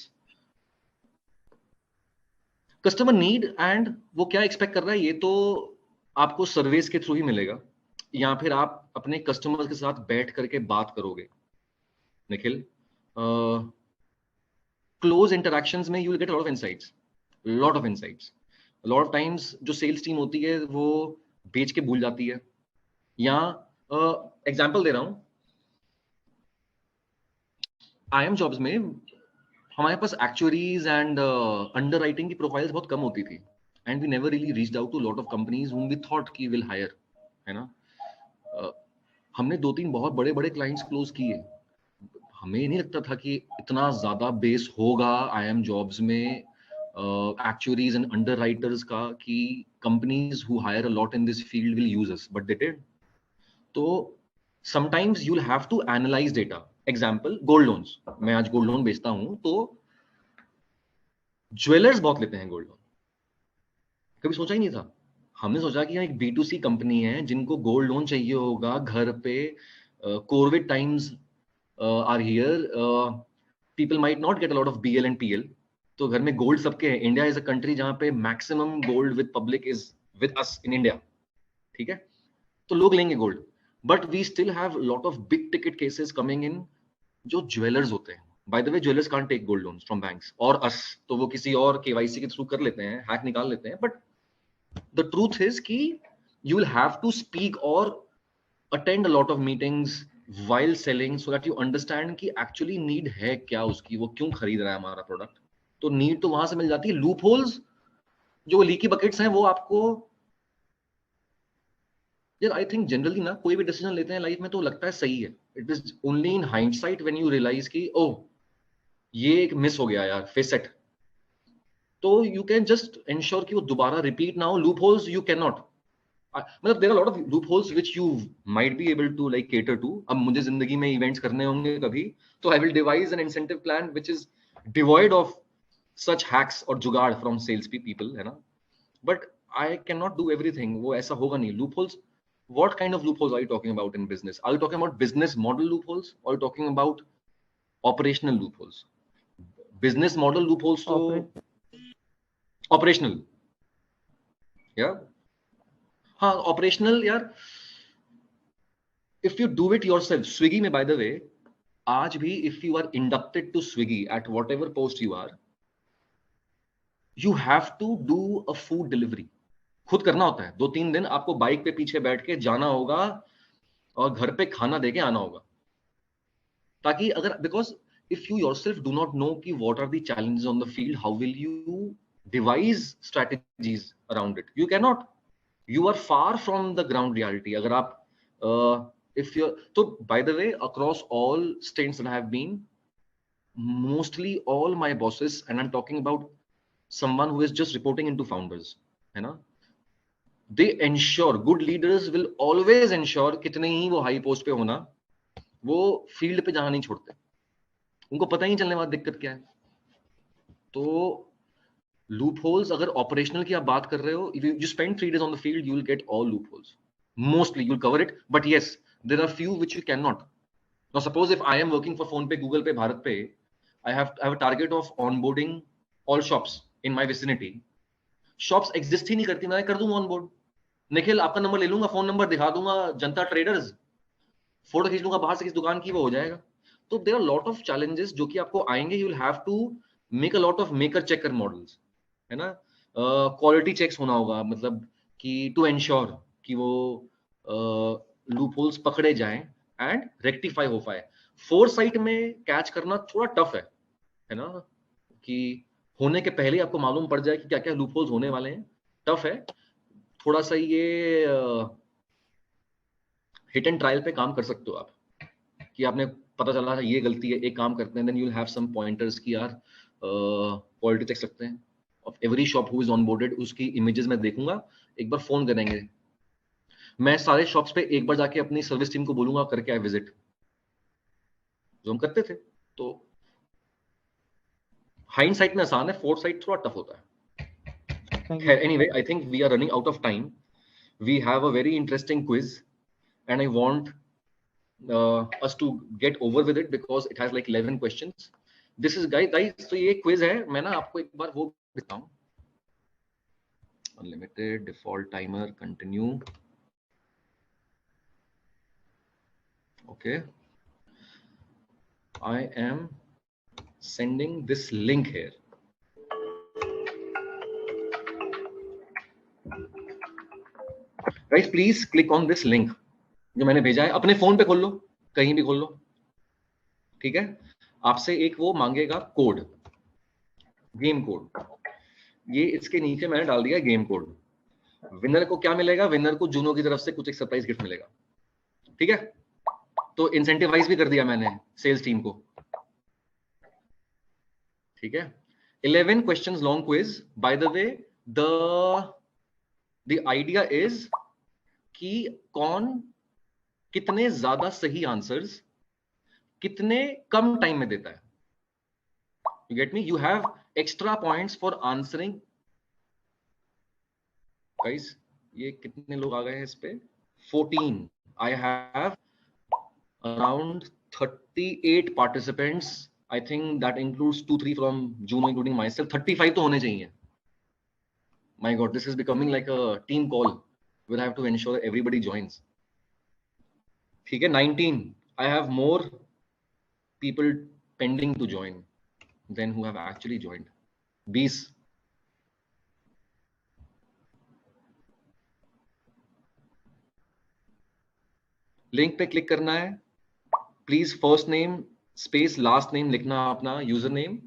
Customer need and वो क्या एक्सपेक्ट कर रहा है, ये तो आपको सर्विस के थ्रू ही मिलेगा, या फिर आप अपने कस्टमर्स के साथ बैठ करके बात करोगे। निखिल, क्लोज इंटरैक्शंस में you will get lot of insights, lot of insights. Lot of times जो सेल्स टीम होती है वो बेच के भूल जाती है, या एग्जाम्पल दे रहा हूं, IIM जॉब्स में हमारे पास एक्चुअरीज एंड अंडरराइटिंग की प्रोफाइल्स बहुत कम होती थी, and we never really reached out to lot of companies whom we thought कि विल हायर, है ना। हमने 2-3 बहुत बड़े बड़े क्लाइंट्स क्लोज किए, हमें नहीं लगता था कि इतना ज्यादा बेस होगा IIM जॉब्स में एक्चुअरीज एंड अंडरराइटर्स का, कि companies who hire a lot in this field will use us, but they did. तो sometimes you will have to analyse data. Example, gold loans, मैं आज गोल्ड लोन बेचता हूं, तो jewellers बहुत लेते हैं गोल्ड लोन, कभी सोचा ही नहीं था। हमने सोचा कि यहाँ एक B2C कंपनी है जिनको गोल्ड लोन चाहिए होगा घर पे, covid times are here, people might not get a lot of BL and PL, तो घर में गोल्ड सबके है। इंडिया इज अ कंट्री जहां पे maximum gold with public is with us in India, ठीक है, तो लोग लेंगे gold, but we still have lot of big ticket cases coming in, जो ज्वेलर्स होते हैं। By the way, jewellers can't take gold loans from banks और us, तो वो किसी और KYC के थ्रू कर लेते हैं, हैक निकाल लेते हैं, बट द ट्रूथ इज कि you will have to speak or attend a lot of meetings while selling so that you understand कि actually need है क्या उसकी, वो क्यों खरीद रहा है हमारा प्रोडक्ट। तो नीड तो वहां से मिल जाती है। लूप होल्स, जो लीकी बकेट्स हैं, वो आपको यार आई थिंक जनरली ना कोई भी डिसीजन लेते हैं लाइफ में तो लगता है सही है, it is only in hindsight when you realise कि ओह ये एक मिस हो गया यार, फेस इट, तो यू कैन जस्ट इंश्योर कि वो दोबारा रिपीट ना हो। Loopholes you can not, मतलब there are lot of loopholes which you might be able to like cater to. अब मुझे जिंदगी में इवेंट्स करने होंगे कभी, तो I will devise an incentive plan which is devoid of such hacks और जुगाड़ फ्रॉम सेल्स पीपल, है ना, but I can not do everything, वो ऐसा होगा नहीं। Loop holes, what kind of loopholes are you talking about in business? Are you talking about business model loopholes or are you talking about operational loopholes? Business model loopholes to operational, yeah, हाँ operational यार, if you do it yourself. Swiggy में by the way, आज भी if you are inducted to Swiggy at whatever post you are, you have to do a food delivery, खुद करना होता है। 2-3 दिन आपको बाइक पे पीछे बैठ के जाना होगा और घर पे खाना देके आना होगा, ताकि अगर, because if you yourself do not know कि what are the challenges on the field, how will you devise strategies around it? You can not, you are far from the ground reality. अगर आप if you're, so by the way, across all stints that I have been, mostly all my bosses, and I'm talking about someone who is just reporting into founders, है ना, they ensure, good leaders will always ensure, कितने ही वो high post पे होना, वो field पे जाना नहीं छोड़ते, उनको पता ही नहीं चलने वाला दिक्कत क्या है. तो लूप होल्स, अगर ऑपरेशनल की आप बात कर रहे हो, you spend 3 days on the field, you will get all loopholes, mostly you will cover it, but yes there are few which you can not. Now suppose if I am working for PhonePe, Google Pay, BharatPe, I have a target of onboarding all shops in my vicinity. Shops exist ही नहीं करती, मैं कर दूंगा onboard. Nikhil आपका number ले लूंगा, phone number दिखा दूंगा, जनता ट्रेडर्स, फोटो खींच लूंगा बाहर से किस दुकान की, वो हो जाएगा. तो there are lot of challenges जो कि आपको आएंगे. You will have to make a lot of maker checker models, है ना. क्वालिटी चेक्स होना होगा, मतलब कि टू एंश्योर कि वो लूप होल्स पकड़े जाएं एंड रेक्टिफाई हो पाए. फोरसाइट में कैच करना थोड़ा टफ है ना, कि होने के पहले आपको मालूम पड़ जाए कि क्या क्या लूप होल्स होने वाले हैं. टफ है थोड़ा सा. ये हिट एंड ट्रायल पे काम कर सकते हो आप, कि आपने पता चला ये गलती है, एक काम करते हैं, then you will have some pointers कि यार क्वालिटी चेक सकते हैं of every shop who is onboarded, उसकी इमेजेस मैं देखूंगा, एक बार फोन करेंगे, मैं सारे शॉप्स पे एक बार जाके अपनी सर्विस टीम को बोलूंगा करके आए विजिट, जो हम करते थे. तो हाइंडसाइट में आसान है, फोरसाइट थोड़ा टफ होता है. खैर, anyway, I think we are running out of time. We have a very interesting quiz and I want us to get over with it because it has like 11 questions. This is guys, तो ये quiz है, मैं ना आपको एक बार वो बताऊं. Unlimited default timer, continue. Okay, I am sending this link here. Guys, please click on this link जो मैंने भेजा है. अपने फोन पे खोल लो, कहीं भी खोल लो, ठीक है. आपसे एक वो मांगेगा कोड, गेम कोड. ये इसके नीचे मैंने डाल दिया गेम कोड. विनर को क्या मिलेगा? विनर को जूनो की तरफ से कुछ एक सरप्राइज गिफ्ट मिलेगा, ठीक है. तो इंसेंटिवाइज भी कर दिया मैंने सेल्स टीम को, ठीक है. 11 questions long quiz. Bye the way, the idea is कि कौन कितने ज्यादा सही आंसर्स कितने कम टाइम में देता है. You get me? You have extra points for answering. Guys, ये कितने लोग आ गए हैं इस पे? 14. I have around 38 participants. I think that includes 2-3 from Juno including myself. 35 तो होने चाहिए. My God, this is becoming like a team call. we'll have to ensure that everybody joins. ठीक है. 19. I have more people pending to join than who have actually joined. 20. Link पे click करना है. Please first name space last name लिखना, अपना user name,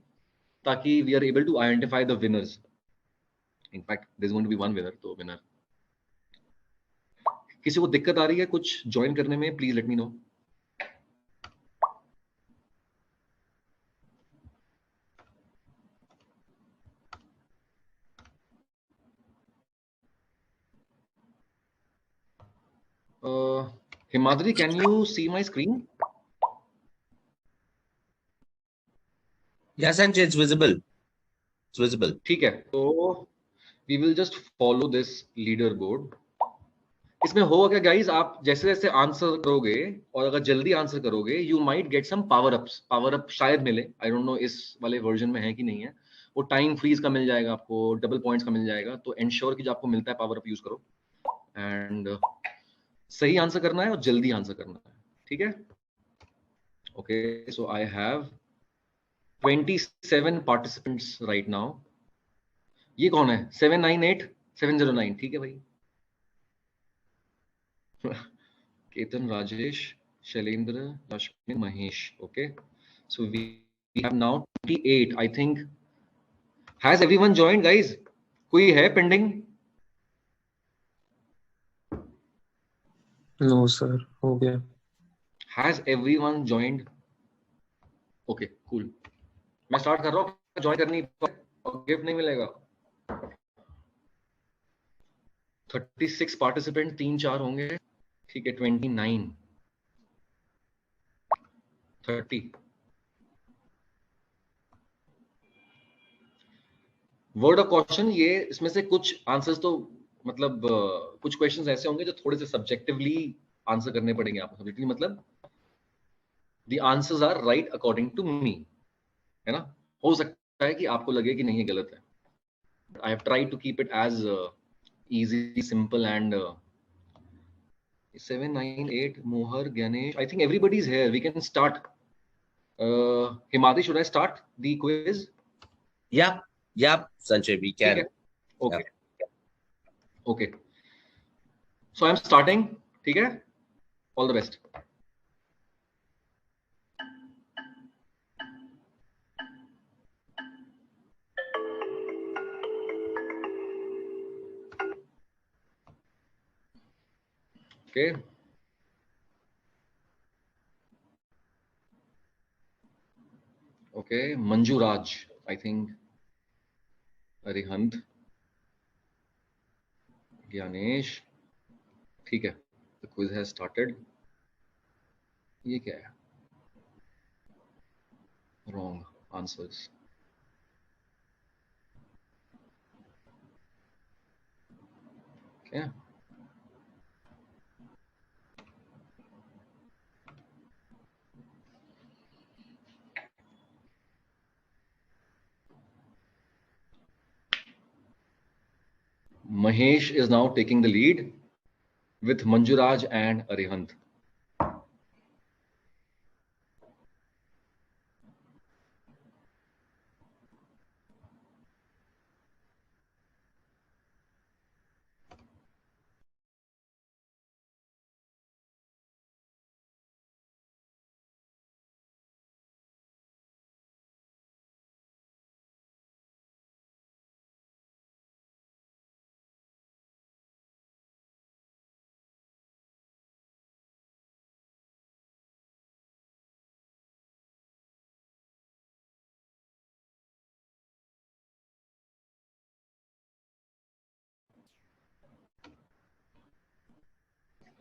ताकि we are able to identify the winners. In fact there is going to be one winner. तो winner, किसी को दिक्कत आ रही है कुछ ज्वाइन करने में, please let me know. Himadri, can you see my screen? Yes, and it's visible. It's visible. ठीक है. तो we will just follow this leader board. इसमें होगा क्या गाइज, आप जैसे जैसे आंसर करोगे और अगर जल्दी आंसर करोगे, you might get some power ups. Power up शायद मिले, आई डोंट नो इस वाले वर्जन में है कि नहीं है. वो टाइम फ्रीज का मिल जाएगा आपको, डबल पॉइंट्स का मिल जाएगा. तो एंश्योर कि जो आपको मिलता है पावर अप यूज करो, एंड सही आंसर करना है और जल्दी आंसर करना है, ठीक है. Okay, so I have 27 participants right now. ये कौन है? 798709. ठीक है भाई. Ketan, Rajesh, Shailendra, Lakshmi, Mahesh. Okay, so we have now 28. I think. Has everyone joined, guys? कोई है pending? No sir, हो गया. Has everyone joined? Okay, cool. मैं स्टार्ट कर रहा हूँ. ज्वाइन करनी और गिफ्ट नहीं मिलेगा. 36 पार्टिसिपेंट 3-4 होंगे. ठीक है. 29 30 वर्ड ऑफ क्वेश्चन. ये इसमें से कुछ आंसर्स तो मतलब कुछ क्वेश्चंस ऐसे होंगे जो थोड़े से सब्जेक्टिवली आंसर करने पड़ेंगे आपको. सब्जेक्टिवली मतलब the answers are right according to me, है ना. हो सकता है कि आपको लगे कि नहीं ये गलत है. I have tried to keep it as easy, simple, and 798 Mohar Ganesh. I think everybody is here. We can start. Himati, should I start the quiz? Yeah, Sanjay, we can. Okay. Okay. So I'm starting. ठीक है? All the best. Okay. Okay. Manju Raj, I think. Arihant. Ganesh. ठीक है. The quiz has started. ये क्या है? Wrong answers. Okay. Mahesh is now taking the lead with Manjuraj and Arihant.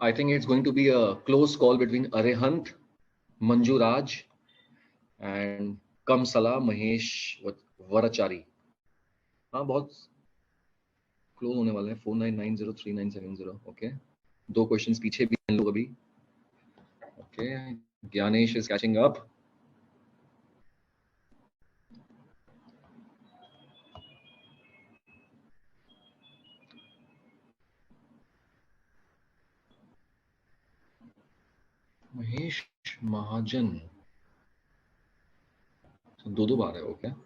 I think it's going to be a close call between Arihant, Manju Raj, and Kamsala Mahesh Varachari. हाँ बहुत close होने वाला है. 49903970. Okay. 2 questions पीछे भी हैं लोग अभी. Okay. Gyanesh is catching up. Mahesh Mahajan 2 बार है. Okay.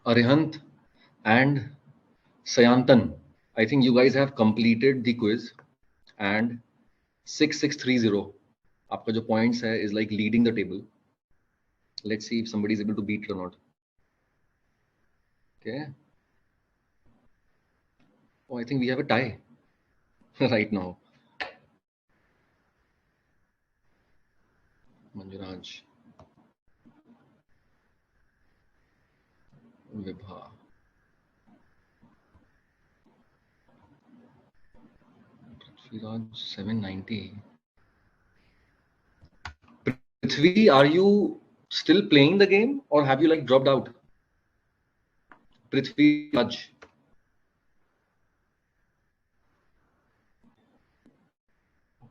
Arihant and Sayantan, I think you guys have completed the quiz, and 6630 आपका जो points है is like leading the table. Let's see if somebody is able to beat it or not. Okay. Oh, I think we have a tie right now. Manjuraj, Vibha. Prithviraj 790. Prithvi, are you still playing the game or have you like dropped out? Prithviraj.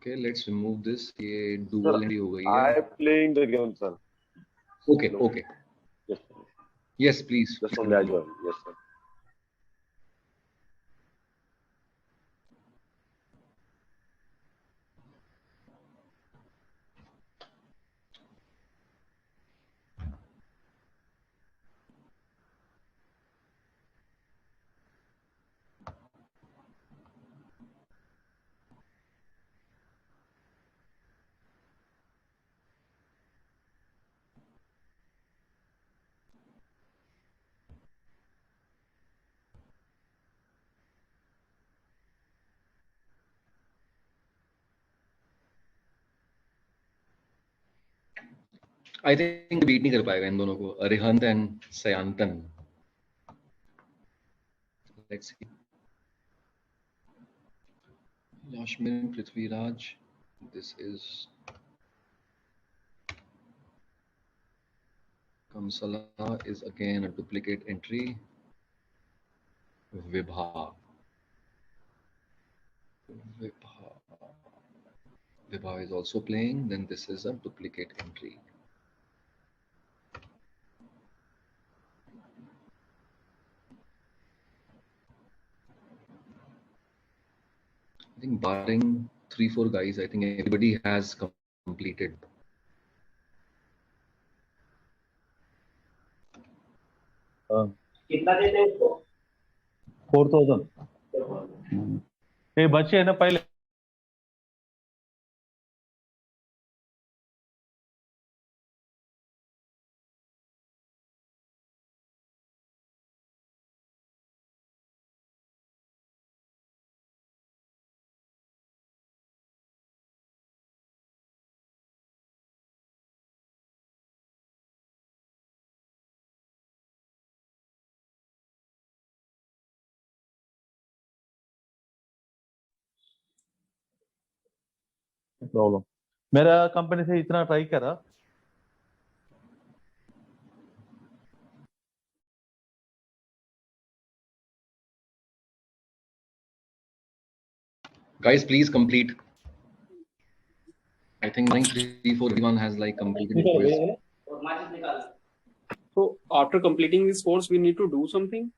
Okay, let's remove this. ये dual entry हो गई है. I am playing the game, sir. Okay, Hello. okay. Yes, sir. Yes, please. Just please only I continue. joined. Yes, sir. I think beat नहीं कर पाएगा इन दोनों को. Arihant and Sayantan. Let's see. Yashmin, Prithviraj. This is Kamsala is again a duplicate entry. Vibha. Vibha is also playing. Then this is a duplicate entry. I think barring 3-4 guys, I think everybody has completed. कितना देते हैं उसको 4,000 ये बचे है ना पहले problem मेरा कंपनी से इतना ट्राई करा Guys, please complete. I think 3-4 everyone has like completed the quiz. और माचिस निकाल. So after completing this course, we need to do something.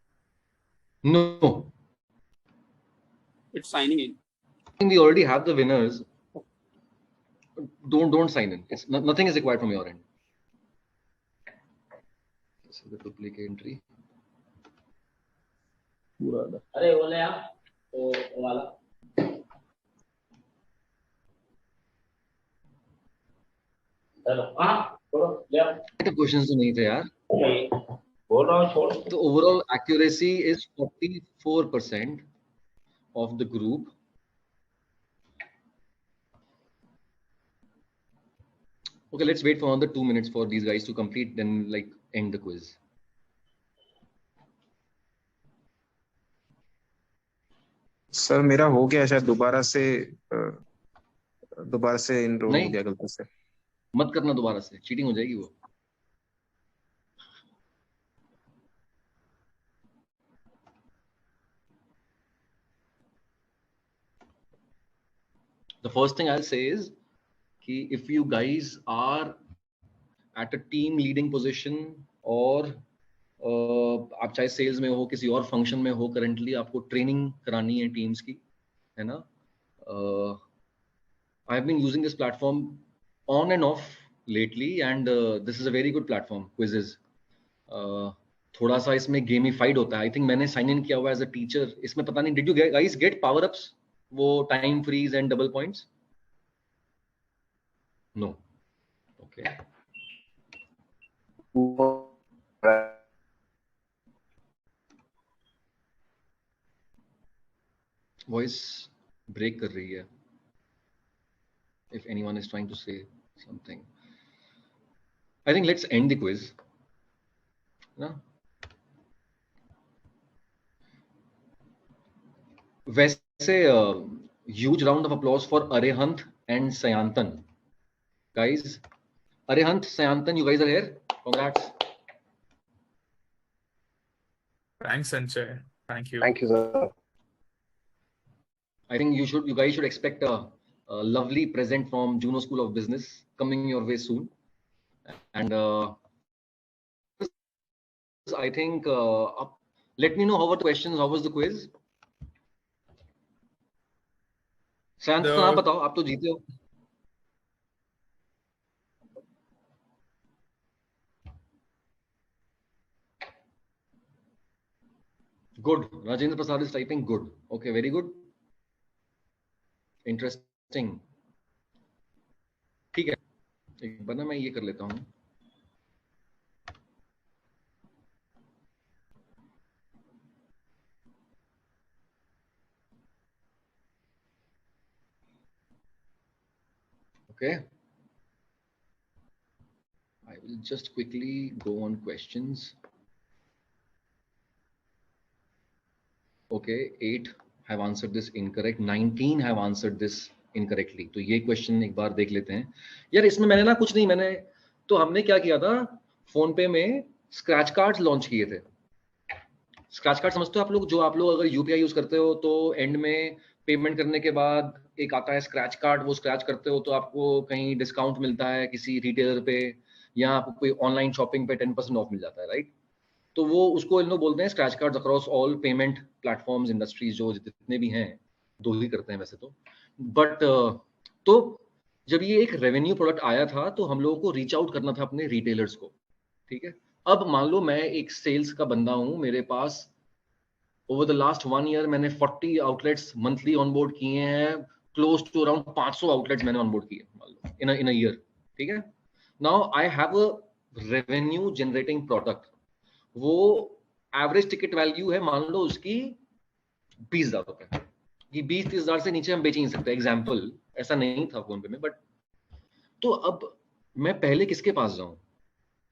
No, It's signing in. I think we already have the winners. Don't sign in. It's nothing is required from your end. This is the duplicate entry. अरे वो ले आ वो वाला. चलो हाँ छोड़ो ले आ. The questions तो नहीं थे यार. बोल रहा हूँ छोड़. The overall accuracy is 44% of the group. Okay, let's wait for another 2 minutes for these guys to complete, then like end the quiz. Sir मेरा हो गया शायद दोबारा से इनरोल हो गया गलती से. मत करना दोबारा से, चीटिंग हो जाएगी वो. The first thing I'll say is कि if you guys are at a team leading position or आप चाहे सेल्स में हो किसी और फंक्शन में हो करंटली आपको ट्रेनिंग करानी है टीम्स की है ना. I have been using this platform on and off lately and this is a very good platform. Quizzes थोड़ा सा इसमें गेमिफाइड होता है. आई थिंक मैंने साइन इन किया हुआ एज अ टीचर. इसमें पता नहीं did you guys get power ups वो time freeze and double points? No. Okay. Voice break कर रही है. If anyone is trying to say something, I think let's end the quiz. No? वैसे huge round of applause for Arihant and Sayantan. Guys, Arihant, Sayantan, you guys are here. Congrats. Thanks, Sanjay. Thank you. Thank you, sir. I think you guys should expect a lovely present from Juno School of Business coming your way soon. And I think let me know how were the questions, how was the quiz. शांत आप बताओ, आप तो जीते हो. Good. Rajendra Prasad is typing good. Okay, very good. Interesting. ठीक है, एक बार ना मैं ये कर लेता हूँ. Okay. I will just quickly go on questions. Okay, 8 have answered this incorrect, 19 have answered this incorrectly. तो ये क्वेश्चन एक बार देख लेते हैं. यार इसमें मैंने ना कुछ नहीं, हमने क्या किया था, फोन पे में स्क्रैच कार्ड्स लॉन्च किए थे. स्क्रैच कार्ड समझते हो आप लोग? जो आप लोग अगर यूपीआई यूज करते हो तो एंड में पेमेंट करने के बाद एक आता है स्क्रैच कार्ड, वो स्क्रैच करते हो तो आपको कहीं डिस्काउंट मिलता है किसी रिटेलर पे, या आपको कोई ऑनलाइन शॉपिंग पे 10% ऑफ मिल जाता है, राइट? तो वो उसको इन लोग बोलते हैं scratch cards across all payment platforms, industries जो जितने भी हैं, 2 ही करते हैं वैसे तो. बट तो जब ये एक रेवेन्यू प्रोडक्ट आया था तो हम लोगों को रीच आउट करना था अपने रिटेलर्स को, ठीक है? अब मान लो मैं एक सेल्स का बंदा हूं, मेरे पास ओवर द लास्ट 1 ईयर मैंने 40 आउटलेट्स मंथली ऑनबोर्ड किए हैं, क्लोज टू अराउंड 500 आउटलेट्स मैंने ऑनबोर्ड किए मान लो इन अ ईयर, ठीक है? Now I have a revenue generating product. वो एवरेज टिकट वैल्यू है मान लो उसकी 20,000 रुपए. ये 20-30 हजार से नीचे हम बेच ही नहीं सकते. एग्जाम्पल, ऐसा नहीं था फोन पे में. बट तो अब मैं पहले किसके पास जाऊं?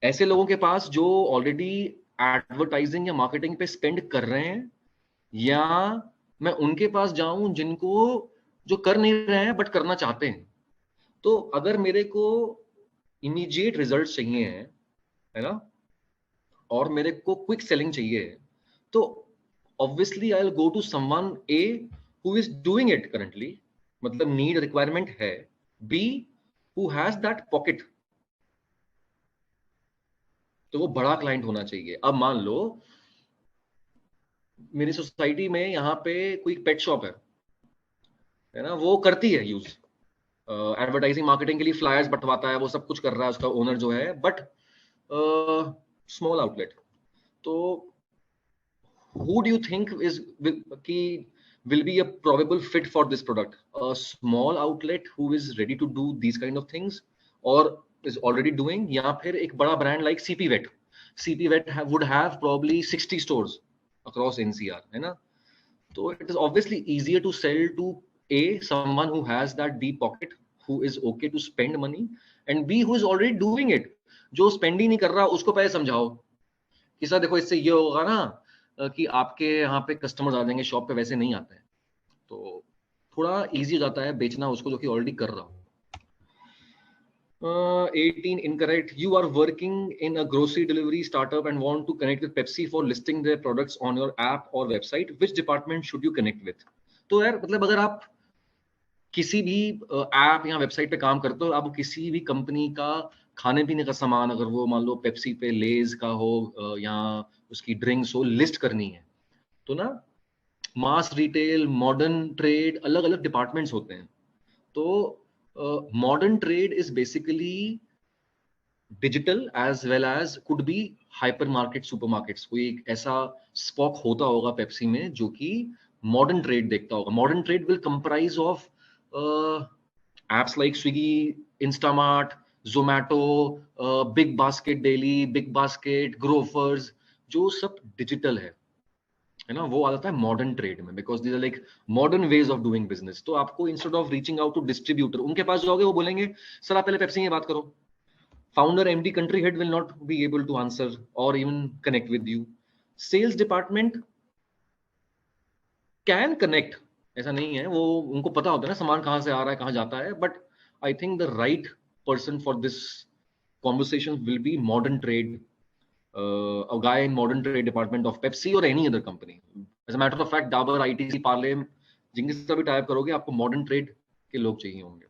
ऐसे लोगों के पास जो ऑलरेडी एडवर्टाइजिंग या मार्केटिंग पे स्पेंड कर रहे हैं, या मैं उनके पास जाऊं जिनको जो कर नहीं रहे हैं बट करना चाहते हैं? तो अगर मेरे को इमीडिएट रिजल्ट चाहिए है ना, और मेरे को क्विक सेलिंग चाहिए, तो obviously I will go to someone A who is doing it currently, मतलब नीड रिक्वायरमेंट है. B who has that pocket, तो वो बड़ा क्लाइंट होना चाहिए. अब मान लो मेरी सोसाइटी में यहाँ पे कोई पेट शॉप है ना, वो करती है यूज एडवर्टाइजिंग मार्केटिंग के लिए, फ्लायर्स बंटवाता है, वो सब कुछ कर रहा है उसका ओनर जो है, बट स्मॉल आउटलेट. तो who do you think will be a probable fit for this product? A small outlet who is ready to do these kind of things or is already doing, या फिर एक बड़ा brand like CP Vet. CP Vet would have probably 60 stores across NCR, है ना? So it is obviously easier to sell to A, someone who has that deep pocket, who is okay to spend money, and B, who is already doing it. जो spend ही नहीं कर रहा उसको पहले समझाओ कि सर देखो इससे ये होगा ना कि आपके यहाँ पे कस्टमर्स आ जाएंगे, शॉप पे वैसे नहीं आते हैं, तो थोड़ा इजी हो जाता है बेचना उसको जो कि ऑलरेडी कर रहा हो. 18 incorrect. You are working in a grocery delivery startup and want to connect with Pepsi for listing their products on your app or website. Which department should you connect with? तो यार मतलब अगर आप किसी भी ऐप या website पे काम करते हो, आप किसी भी कंपनी का खाने पीने का सामान, अगर वो मान लो पेप्सी पे लेज का हो या उसकी ड्रिंक्स हो, लिस्ट करनी है, तो ना मास रिटेल, मॉडर्न ट्रेड, अलग अलग डिपार्टमेंट्स होते हैं. तो modern trade is basically digital as well as could be hyper market, supermarkets. कोई एक ऐसा स्पॉक होता होगा पेप्सी में जो कि मॉडर्न ट्रेड देखता होगा. Modern trade will comprise of apps like Swiggy, Instamart, Zomato, BigBasket daily, BigBasket, Grofers, जो सब डिजिटल है ना, वो आ जाता है मॉडर्न ट्रेड में, because these are like modern ways of doing business. तो आपको instead of reaching out to distributor, उनके पास जाओगे, वो बोलेंगे सर आप पहले पेप्सी की बात करो. Founder, MD, country head will not be able to answer और even connect with you. Sales department can connect, ऐसा नहीं है, वो उनको पता होता है ना सामान कहाँ से आ रहा है, कहाँ जाता है. But I think the right person for this conversation will be modern trade, a guy in modern trade department of Pepsi or any other company. As a matter of fact, Dabur, ITC, Parle, जिनके साथ भी type करोगे आपको modern trade के लोग चाहिए होंगे।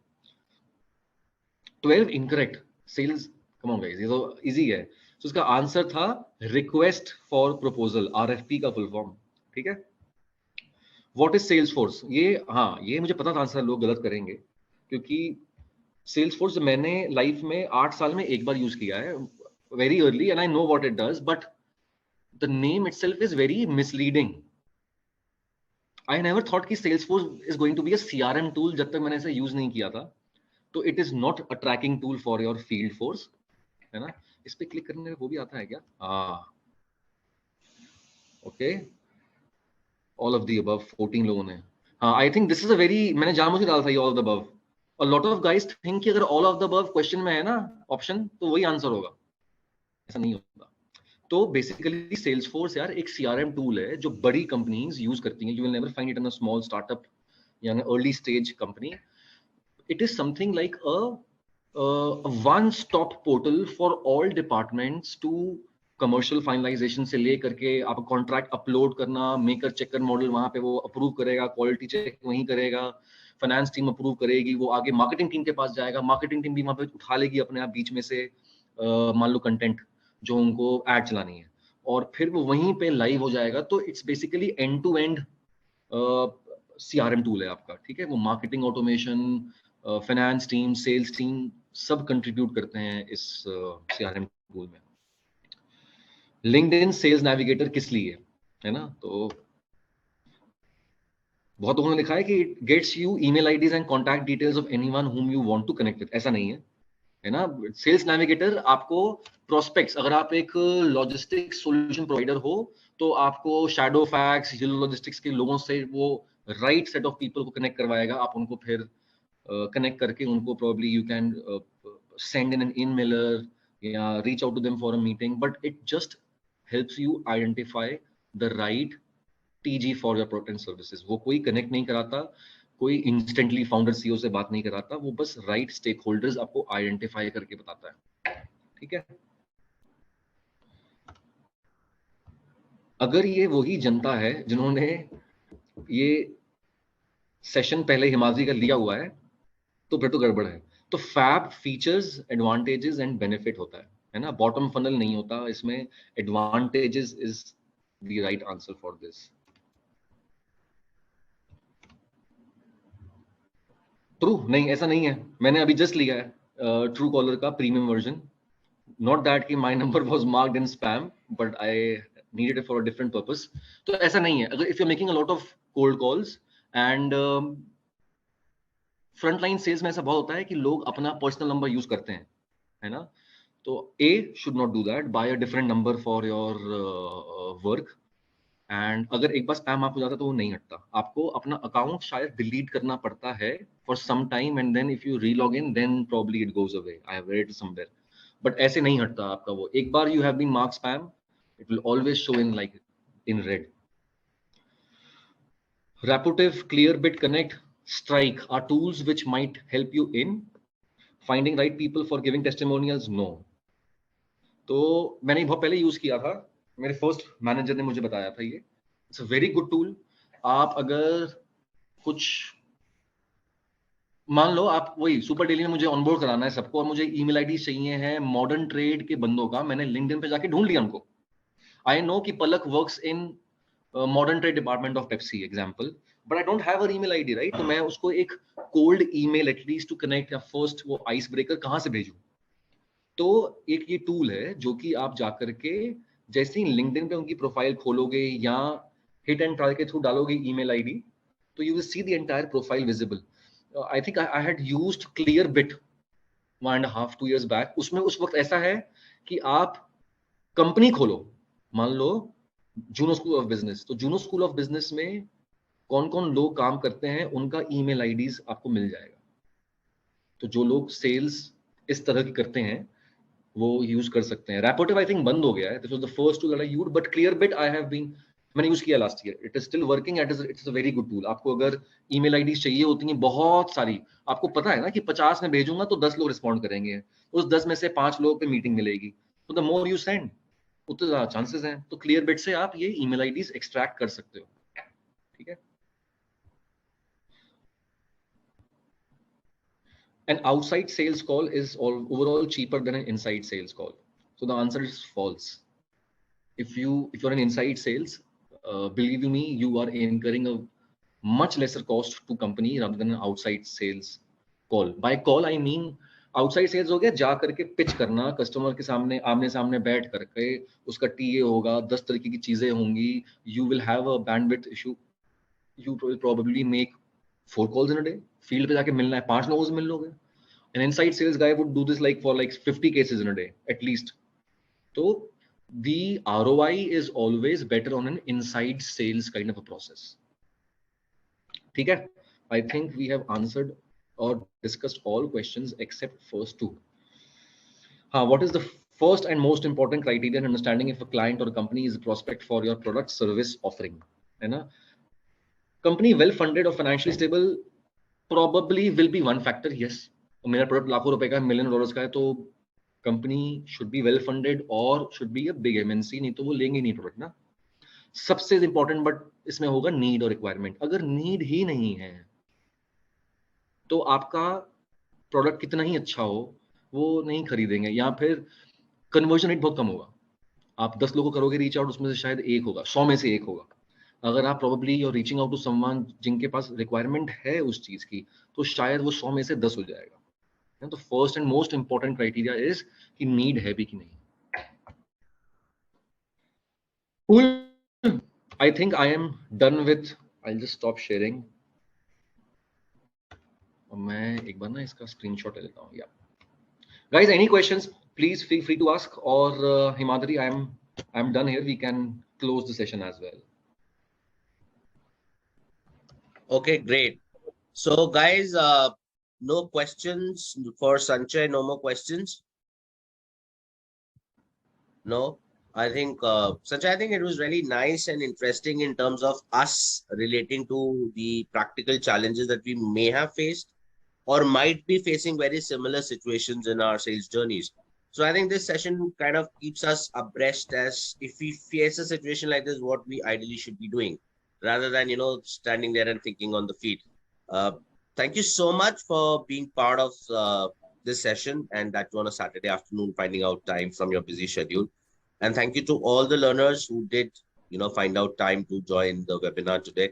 12 incorrect. Sales, come on guys, ये तो इजी है। तो इसका आंसर था रिक्वेस्ट फॉर प्रपोजल, RFP का फुल फॉर्म। ठीक है। What is Salesforce? ये मुझे पता था आंसर लोग गलत करेंगे, क्योंकि सेल्स फोर्स मैंने लाइफ में 8 साल में एक बार यूज किया है, very early, and I know what it does, but the name itself is very misleading. I never thought कि Salesforce is going to be a CRM tool जब तक मैंने इसे यूज नहीं किया था। तो it is not a tracking tool for your field force, है ना। इस पे क्लिक करने वो भी आता है क्या? Okay, all of the above 14 लोगों ने। हाँ, आई think this is a very, मैंने जानबूझ के डाला था ये all of the above. A lot of guys think कि अगर all of the above question में है ना ऑप्शन, तो वही आंसर होगा। ऐसा नहीं होता। तो बेसिकली सेल्सफोर्स यार एक CRM टूल है जो बड़ी कंपनीज यूज करती हैं। You will never find it in a small startup या early stage company. It is something like a one stop portal for all departments to commercial finalisation से लेकर के आप कॉन्ट्रैक्ट अपलोड करना, मेकर चेकर मॉडल वहां पे वो approve करेगा, क्वालिटी चेक वहीं करेगा, फाइनेंस टीम अप्रूव करेगी, वो आगे मार्केटिंग टीम के पास जाएगा, मार्केटिंग टीम भी वहां पे उठा लेगी अपने आप बीच में से मान लो कंटेंट जो उनको एड चलानी है, और फिर वो वहीं पे लाइव हो जाएगा। तो it's basically end to end CRM tool है आपका। ठीक है। वो marketing automation, finance team, sales team सब कंट्रीब्यूट करते हैं इस CRM टूल में। लिंक्डइन सेल्स नेविगेटर किस लिए है ना, तो बहुत लोगों ने लिखा है कि it gets you email IDs and contact details of anyone whom you want to connect with. ऐसा नहीं है ना। सेल्स नेविगेटर आपको प्रोस्पेक्ट्स, अगर आप एक लॉजिस्टिक्स सॉल्यूशन प्रोवाइडर हो तो आपको शैडो फैक्स, येलो लॉजिस्टिक्स के लोगों से वो राइट सेट ऑफ पीपल को कनेक्ट करवाएगा। आप उनको फिर कनेक्ट करके उनको probably you can send in an emailer या reach out to them for a meeting, but it just helps you identify the right TG for your product and services। वो कोई कनेक्ट नहीं कराता, कोई इंस्टेंटली फाउंडर CEO से बात नहीं कराता, वो बस राइट स्टेक होल्डर्स आपको आइडेंटिफाई करके बताता है। ठीक है। अगर ये वही जनता है जिन्होंने ये सेशन पहले हिमाद्री का लिया हुआ है तो फिर तो गड़बड़ है। तो FAB features, advantages and benefit होता है ना, बॉटम फनल नहीं होता इसमें। Advantages is the right answer for this. True नहीं, ऐसा नहीं है। मैंने अभी जस्ट लिया है ट्रू कॉलर का प्रीमियम वर्जन। नॉट दैट कि my number was marked in spam, but I needed it for a different purpose. तो ऐसा नहीं है। अगर if you are making a lot of cold calls and frontline sales में ऐसा बहुत होता है कि लोग अपना पर्सनल नंबर यूज करते हैं, है ना। तो A should not do that, buy a different number for your work। And अगर एक बार स्पैम आप हो जाता है तो वो नहीं हटता। आपको अपना अकाउंट शायद डिलीट करना पड़ता है for some time, and then if you relog in then probably it goes away. I have read it somewhere, but ऐसे नहीं हटता आपका वो। एक बार you have been marked spam, it will always show in like in red. Rapportive, Clearbit, Connect, Strike are tools which might help you in finding right people for giving testimonials? No। तो मैंने बहुत पहले use किया था, मेरे first manager ने मुझे बताया था ये। It's a very good tool. आप अगर कुछ मान लो, आप वही सुपर डेली में मुझे ऑनबोर्ड कराना है सबको, और मुझे ईमेल आईडी चाहिए है मॉडर्न ट्रेड के बंदों का, मैंने लिंक्डइन पे जाके ढूंढ लिया उनको। आई नो कि Palak works in modern trade department of Pepsi example, but I don't have a email ID, right. तो मैं उसको एक cold email at least to connect या फर्स्ट वो आइस ब्रेकर कहां से भेजूं। तो एक ये टूल है जो कि आप जाकर के जैसे ही लिंक्डइन पे उनकी प्रोफाइल खोलोगे या हिट एंड ट्राई के थ्रू डालोगे ईमेल आईडी, तो you will see the entire profile visible. I think I had used Clearbit 1.5 2 years back. उसमें उस वक्त ऐसा है कि आप कंपनी खोलो, मान लो जूनो स्कूल ऑफ बिजनेस, तो जूनो स्कूल ऑफ बिजनेस में कौन कौन लोग काम करते हैं उनका ईमेल आईडीज आपको मिल जाएगा। तो जो लोग सेल्स इस तरह की करते हैं वो यूज कर सकते हैं। Rapportive आई थिंक बंद हो गया है, this was the first tool that I used, but Clearbit I have been, मैंने यूज किया last year. It is still working, it's a very good tool. आपको अगर ईमेल आईडीज चाहिए होती हैं बहुत सारी, आपको पता है ना कि 50 में भेजूंगा तो 10 लोग रिस्पॉन्ड करेंगे, उस 10 में से 5 लोगों पे मीटिंग मिलेगी, तो द मोर यू सेंड उतने ज्यादा चांसेस हैं। तो Clearbit से आप ये ईमेल आईडीज एक्सट्रैक्ट कर सकते हो। ठीक है। an outside sales call is overall cheaper than an inside sales call? So the answer is false. If you're in inside sales, believe me, you are incurring a much lesser cost to company rather than an outside sales call. By call I mean outside sales हो गया जा करके pitch करना, customer के सामने आमने सामने बैठ करके, उसका टीए होगा, 10 तरीके की चीजें होंगी, you will have a bandwidth issue, you will probably make 4 calls in a day, field पे जाके मिलना है 5 लोगों से मिल लोगे. An inside sales guy would do this like for like 50 cases in a day at least. So the ROI is always better on an inside sales kind of a process. ठीक है? I think we have answered or discussed all questions except first two. What is the first and most important criteria in understanding if a client or a company is a prospect for your product service offering? है ना? Company well funded or financially stable probably will be one factor. Yes, मेरा product लाखों रुपए का है, $1 million का है, तो company should be well funded or should be a big MNC, नहीं तो वो लेंगे नहीं product ना. सबसे important but इसमें होगा need और requirement. अगर need ही नहीं है तो आपका प्रोडक्ट कितना ही अच्छा हो वो नहीं खरीदेंगे, या फिर कन्वर्जन रेट बहुत कम होगा. आप 10 लोगों को करोगे रीच आउट, उसमें से शायद एक होगा, 100 में से एक होगा. अगर आप probably you are reaching out to someone जिनके पास रिक्वायरमेंट है उस चीज की, तो शायद वो 100 में से 10 हो जाएगा. तो first and most important criteria is कि नीड है भी कि नहीं. आई think I am done with, I just stop sharing. मैं एक बार ना इसका स्क्रीनशॉट ले लेता हूँ. या guys, any questions please feel free to ask, और Himadri I am done here, we can close the session as well. Okay, great. So guys, no questions for Sanjay, no more questions? No? I think, Sanjay, I think it was really nice and interesting in terms of us relating to the practical challenges that we may have faced or might be facing very similar situations in our sales journeys. So I think this session kind of keeps us abreast as if we face a situation like this, what we ideally should be doing, rather than, you know, standing there and thinking on the feet. Thank you so much for being part of this session, and that on a Saturday afternoon, finding out time from your busy schedule. And thank you to all the learners who did, you know, find out time to join the webinar today.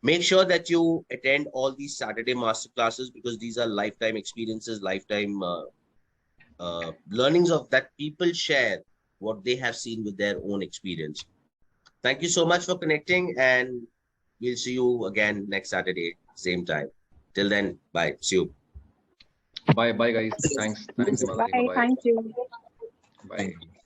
Make sure that you attend all these Saturday masterclasses, because these are lifetime experiences, lifetime learnings of that people share what they have seen with their own experience. Thank you so much for connecting, and we'll see you again next Saturday, same time. Till then, bye. See you. Bye, guys. Thanks. Bye. Thank you. Bye.